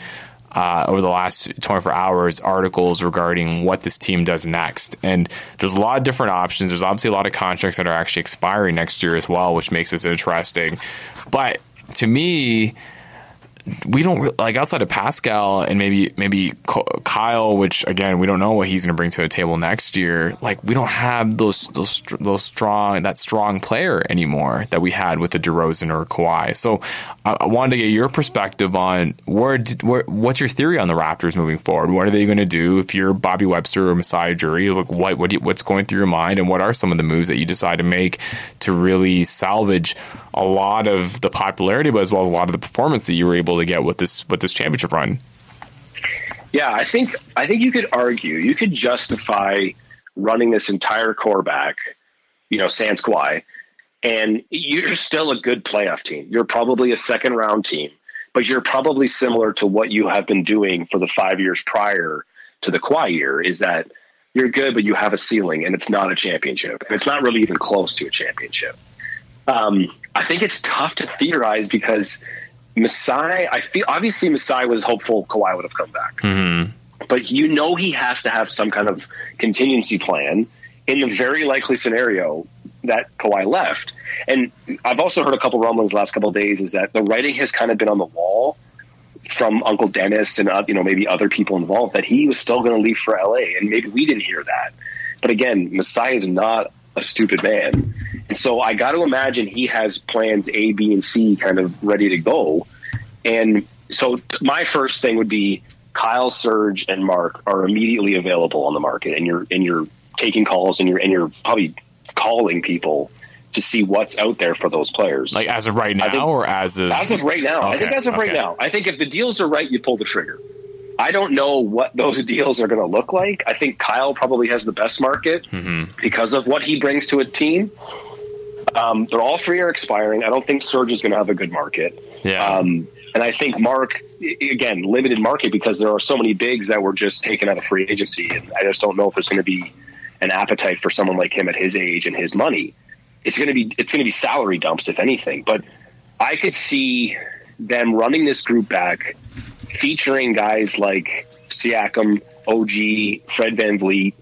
over the last 24 hours articles regarding what this team does next, and there's a lot of different options. There's obviously a lot of contracts that are actually expiring next year as well, which makes this interesting. But to me, we don't like outside of Pascal and maybe Kyle, which again we don't know what he's going to bring to the table next year. Like we don't have those strong player anymore that we had with the DeRozan or Kawhi. So I wanted to get your perspective on what's your theory on the Raptors moving forward. What are they going to do if you're Bobby Webster or Masai Ujiri? Like what's going through your mind, and what are some of the moves that you decide to make to really salvage a lot of the popularity, but as well as a lot of the performance that you were able to get with this championship run? Yeah, I think you could argue, you could justify running this entire core back, sans Kawhi, and you're still a good playoff team. You're probably a second round team, but you're probably similar to what you have been doing for the 5 years prior to the Kawhi year, is that you're good, but you have a ceiling, and it's not a championship, and it's not really even close to a championship. I think it's tough to theorize because Masai, obviously Masai was hopeful Kawhi would have come back. Mm-hmm. But he has to have some kind of contingency plan in the very likely scenario that Kawhi left. And I've also heard a couple rumblings the last couple of days is that the writing has kind of been on the wall from Uncle Dennis and maybe other people involved that he was still going to leave for LA, and maybe we didn't hear that. But again, Masai is not a stupid man. And so I got to imagine he has plans A, B, and C kind of ready to go. And so my first thing would be Kyle, Serge, and Mark are immediately available on the market, and you're taking calls, and you're probably calling people to see what's out there for those players. Like as of right now, or as of right now? Okay, I think as of right now. I think if the deals are right, you pull the trigger. I don't know what those deals are going to look like. I think Kyle probably has the best market because of what he brings to a team. They're all 3 are expiring. I don't think Serge is going to have a good market. Yeah. And I think Mark, again, limited market because there are so many bigs that were just taken out of free agency. And I just don't know if there's going to be an appetite for someone like him at his age and his money. It's going to be salary dumps, if anything. But I could see them running this group back, featuring guys like Siakam, OG, Fred VanVleet,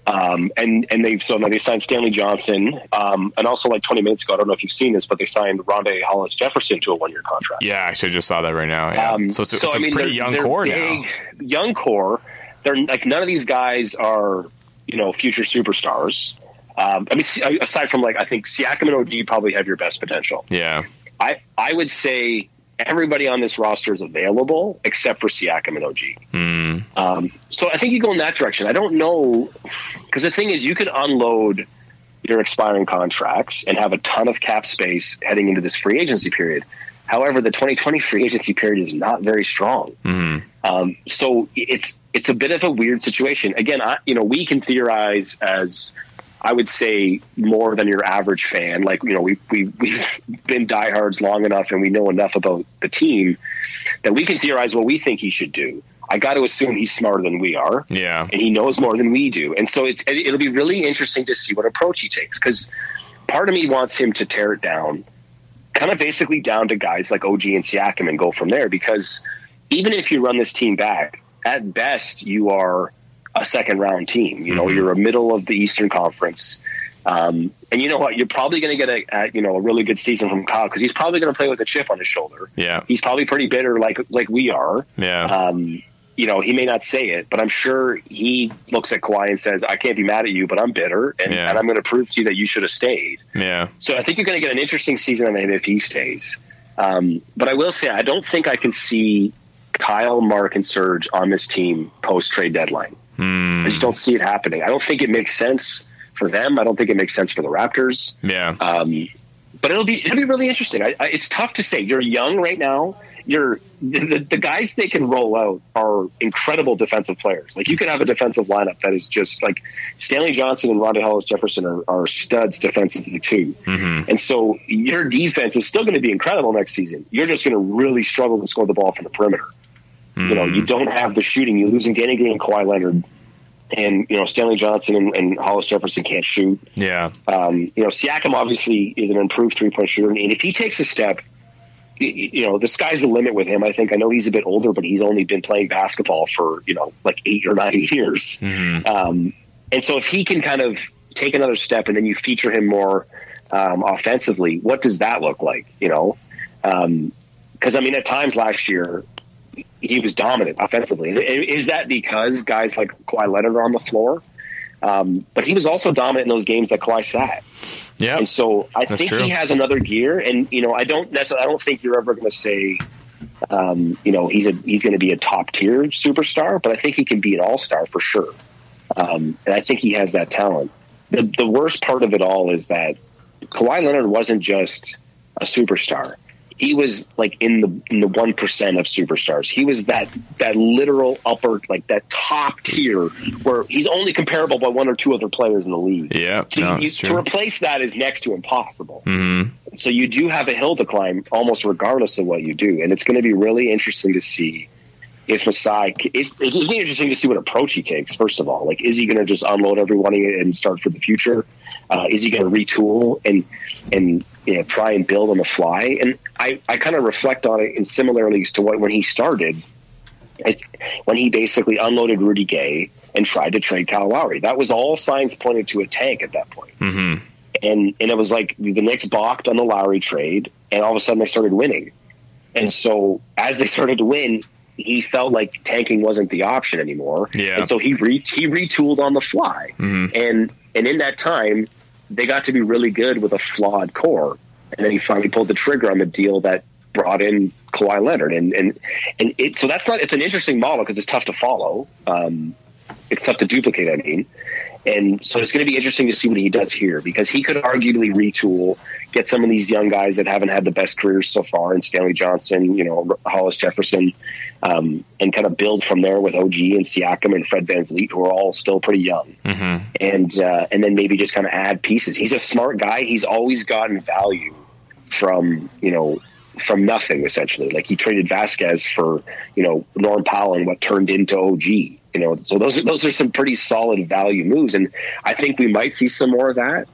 And they signed Stanley Johnson, and also like 20 minutes ago, I don't know if you've seen this, but they signed Rondé Hollis-Jefferson to a 1-year contract. Yeah, I actually just saw that right now. Yeah. So it's a pretty young core now. Young core. They're like, none of these guys are, future superstars. Aside from I think Siakam and OG probably have your best potential. Yeah. I would say everybody on this roster is available except for Siakam and OG. So I think you go in that direction. I don't know, because the thing is, you could unload your expiring contracts and have a ton of cap space heading into this free agency period. However, the 2020 free agency period is not very strong. So it's a bit of a weird situation. Again, we can theorize as, I would say, more than your average fan. Like, we've been diehards long enough and we know enough about the team that we can theorize what we think he should do. I got to assume he's smarter than we are. Yeah. And he knows more than we do. And so it'll be really interesting to see what approach he takes, because part of me wants him to tear it down, kind of basically down to guys like OG and Siakam, and go from there. Because even if you run this team back, at best you are a second round team. You're a middle of the Eastern Conference. And you know what? You're probably going to get a really good season from Kyle, because he's probably going to play with a chip on his shoulder. Yeah. He's probably pretty bitter like we are. Yeah. He may not say it, but I'm sure he looks at Kawhi and says, I can't be mad at you, but I'm bitter, and I'm going to prove to you that you should have stayed. Yeah. So I think you're going to get an interesting season on him if he stays. But I will say, I don't think I can see Kyle, Mark, and Serge on this team post-trade deadline. I just don't see it happening. I don't think it makes sense for them. I don't think it makes sense for the Raptors. Yeah. But it'll be really interesting. It's tough to say. You're young right now. The guys they can roll out are incredible defensive players. Like, you can have a defensive lineup that is just like Stanley Johnson and Rondé Hollis-Jefferson are studs defensively too. And so your defense is still going to be incredible next season. You're just going to really struggle to score the ball from the perimeter. You don't have the shooting. You're losing Danny Green and Kawhi Leonard. And, Stanley Johnson and Hollis-Jefferson can't shoot. Yeah. Siakam obviously is an improved three-point shooter. And if he takes a step, the sky's the limit with him. I know he's a bit older, but he's only been playing basketball for, 8 or 9 years. And so if he can kind of take another step and then you feature him more offensively, what does that look like? Because, at times last year, he was dominant offensively. Is that because guys like Kawhi Leonard are on the floor? But he was also dominant in those games that Kawhi sat. Yeah. And so I think he has another gear. And, I don't think you're ever going to say, he's going to be a top tier superstar, but I think he can be an all-star for sure. And I think he has that talent. The worst part of it all is that Kawhi Leonard wasn't just a superstar. He was like in the 1% of superstars. He was that literal upper, like that top tier where he's only comparable by 1 or 2 other players in the league. Yeah, to replace that is next to impossible. Mm-hmm. So you do have a hill to climb almost regardless of what you do. And it's going to be really interesting to see if Masai, it's interesting to see what approach he takes, first of all. Like, is he going to just unload everyone and start for the future? Is he going to retool and try and build on the fly? And I kind of reflect on it in similarities to when he started, when he basically unloaded Rudy Gay and tried to trade Kyle Lowry. That was all signs pointed to a tank at that point. Mm-hmm. And it was like the Knicks balked on the Lowry trade, and all of a sudden they started winning. And so as they started to win, he felt like tanking wasn't the option anymore. Yeah. And so he retooled on the fly. Mm-hmm. And in that time, they got to be really good with a flawed core. And then he finally pulled the trigger on the deal that brought in Kawhi Leonard. So it's an interesting model because it's tough to follow. It's tough to duplicate, I mean. And so it's going to be interesting to see what he does here, because he could arguably retool, get some of these young guys that haven't had the best careers so far, and Stanley Johnson, Hollis-Jefferson, and kind of build from there with OG and Siakam and Fred VanVleet, who are all still pretty young. Mm-hmm. And then maybe just kind of add pieces. He's a smart guy. He's always gotten value from nothing, essentially. Like, he traded Vasquez for, Norm Powell and what turned into OG. So those are some pretty solid value moves, and I think we might see some more of that.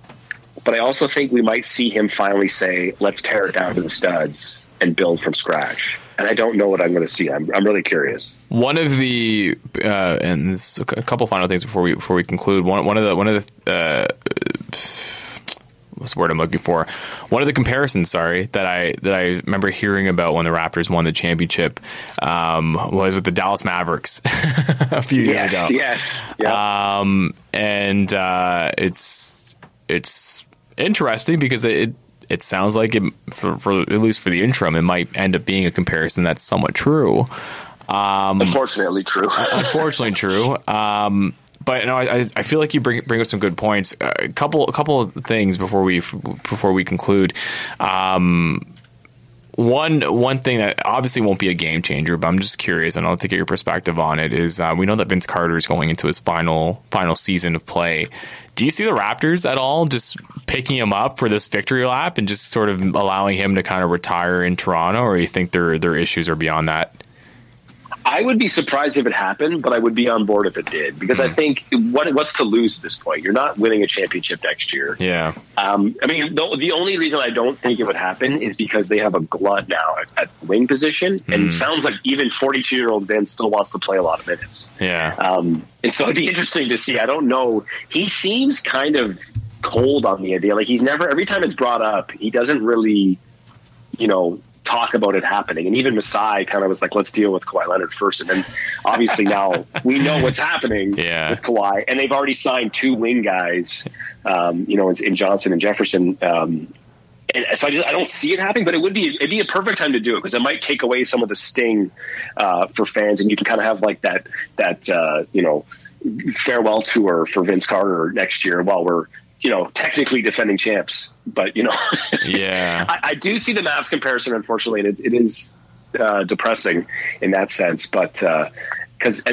But I also think we might see him finally say, "Let's tear it down to the studs and build from scratch." and I don't know what I'm going to see. I'm really curious. One of the and this, a couple final things before we conclude. One of the what's the word I'm looking for? One of the comparisons, that I remember hearing about when the Raptors won the championship was with the Dallas Mavericks a few years ago. Yes. Yeah. And it's interesting because it sounds like it, for at least for the interim, it might end up being a comparison that's somewhat true. Unfortunately true. Unfortunately true. But no, I feel like you bring up some good points. A couple of things before we conclude. One thing that obviously won't be a game changer, but I'm just curious, and I'll to get your perspective on it. Is we know that Vince Carter is going into his final season of play. Do you see the Raptors at all just picking him up for this victory lap and just sort of allowing him to kind of retire in Toronto, or you think their issues are beyond that? I would be surprised if it happened, but I would be on board if it did, because I think what's to lose at this point? You're not winning a championship next year. Yeah. I mean, the only reason I don't think it would happen is because they have a glut now at the wing position, and it sounds like even 42-year-old Vince still wants to play a lot of minutes. Yeah. And so it'd be interesting to see. I don't know. He seems kind of cold on the idea. Like, he's never, every time it's brought up, he doesn't really, talk about it happening. And even Masai kind of was like, let's deal with Kawhi Leonard first. And then obviously now we know what's happening with Kawhi, and they've already signed 2 wing guys, in Johnson and Jefferson. And so I don't see it happening, but it'd be a perfect time to do it, because it might take away some of the sting for fans, and you can kind of have like that farewell tour for Vince Carter next year while we're technically defending champs. But I do see the Mavs comparison, unfortunately, and it is depressing in that sense. But because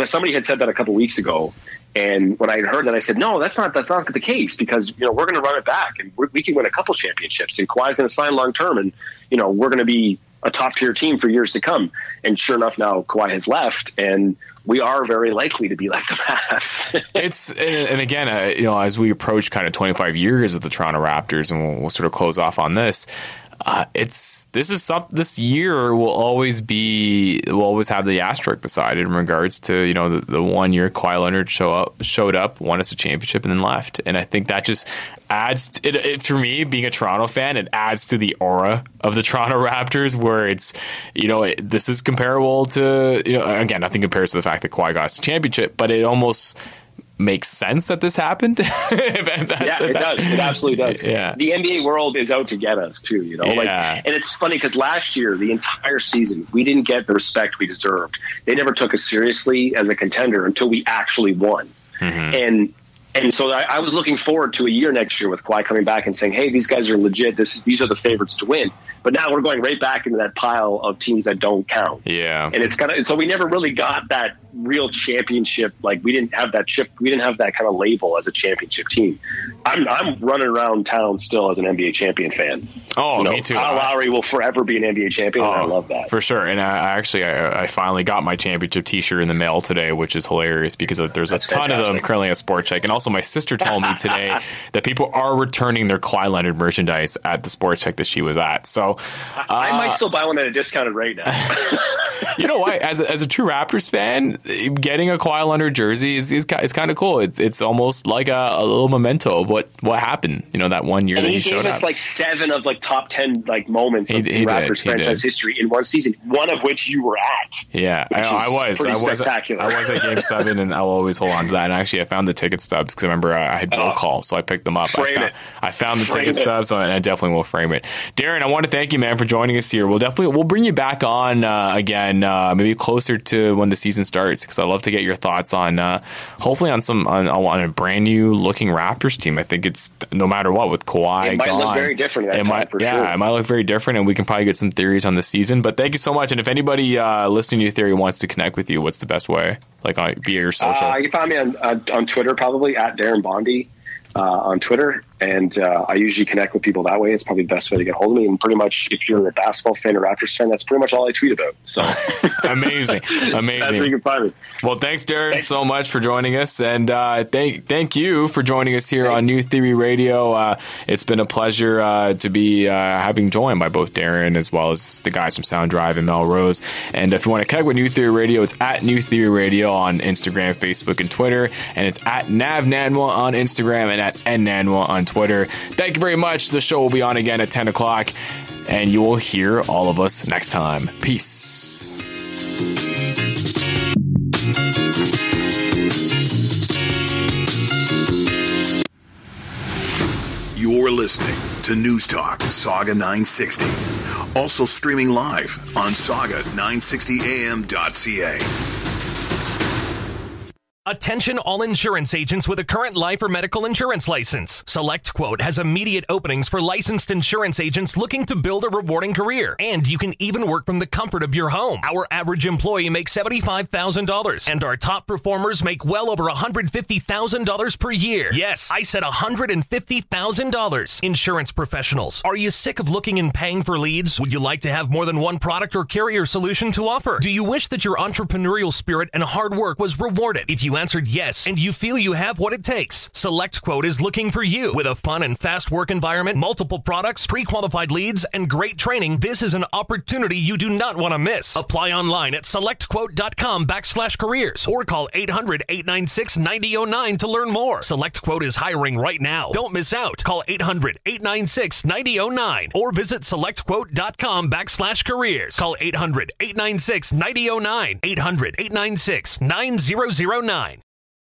somebody had said that a couple weeks ago, and when I heard that, I said, no, that's not the case, because we're going to run it back, and we can win a couple championships, and Kawhi's going to sign long term, and we're going to be a top tier team for years to come. And sure enough, now Kawhi has left, and we are very likely to be like the Mavs. And again, as we approach kind of 25 years with the Toronto Raptors, and we'll sort of close off on this. This year will always have the asterisk beside it in regards to the 1 year Kawhi Leonard showed up, won us a championship, and then left. And I think that just adds it for me, being a Toronto fan. It adds to the aura of the Toronto Raptors, where it's this is comparable to again, nothing compares to the fact that Kawhi got us a championship, but it almost makes sense that this happened. It does. It absolutely does. Yeah. The NBA world is out to get us too, and it's funny because last year, the entire season, we didn't get the respect we deserved. They never took us seriously as a contender until we actually won. Mm-hmm. And so I was looking forward to a year next year with Kawhi coming back and saying, hey, these guys are legit. These are the favorites to win. But now we're going right back into that pile of teams that don't count. Yeah. And so we never really got that real championship. Like, we didn't have that chip. We didn't have that kind of label as a championship team. I'm running around town still as an NBA champion fan. Oh, me too. Kyle Lowry will forever be an NBA champion, and I love that. For sure. And I finally got my championship t-shirt in the mail today, which is hilarious because there's a ton of them currently at Sport Check. And also my sister told me today that people are returning their Kawhi Leonard merchandise at the Sport Check that she was at. So I might still buy one at a discounted rate now. You know what? As a true Raptors fan, getting a Kawhi Leonard jersey is kind of cool. It's almost like a little memento of what happened. That 1 year that he showed up. He gave us like 7 of like top 10 like moments of Raptors franchise history in one season. One of which you were at. Yeah, I was spectacular. I was at Game 7, and I'll always hold on to that. And actually, I found the ticket stubs because I remember I had Bill call, so I picked them up. I found the ticket stubs, and I definitely will frame it. Darren, I want to thank you, man, for joining us here. We'll bring you back on again, maybe closer to when the season starts, because I'd love to get your thoughts on hopefully on a brand new looking Raptors team. I think it's no matter what with Kawhi. It might look very different. It might look very different, and we can probably get some theories on the season. But thank you so much. And if anybody listening to your theory wants to connect with you, what's the best way? Like via your social? You can find me on Twitter, probably at Darren Bondy on Twitter. And I usually connect with people that way. It's probably the best way to get hold of me. And pretty much, if you're a basketball fan or Raptors fan, that's pretty much all I tweet about. So amazing. That's where you can find me. Well, thanks, Darren, so much for joining us. And thank you for joining us here on New Theory Radio. It's been a pleasure to be having joined by both Darren as well as the guys from Soundrive and Melle Rose. And if you want to connect with New Theory Radio, it's at New Theory Radio on Instagram, Facebook, and Twitter. And it's at Nav Nanwa on Instagram and at nnanwa on Twitter. Thank you very much. The show will be on again at 10 o'clock, and you will hear all of us next time. Peace. You're listening to News Talk Saga 960. Also streaming live on saga960am.ca. Attention all insurance agents with a current life or medical insurance license. SelectQuote has immediate openings for licensed insurance agents looking to build a rewarding career. And you can even work from the comfort of your home. Our average employee makes $75,000, and our top performers make well over $150,000 per year. Yes, I said $150,000. Insurance professionals, are you sick of looking and paying for leads? Would you like to have more than one product or carrier solution to offer? Do you wish that your entrepreneurial spirit and hard work was rewarded? If you answered yes and you feel you have what it takes, SelectQuote is looking for you. With a fun and fast work environment, multiple products, pre-qualified leads, and great training, this is an opportunity you do not want to miss. Apply online at selectquote.com/careers or call 800-896-9009 to learn more. SelectQuote is hiring right now. Don't miss out. Call 800-896-9009 or visit selectquote.com/careers. Call 800-896-9009. 800-896-9009.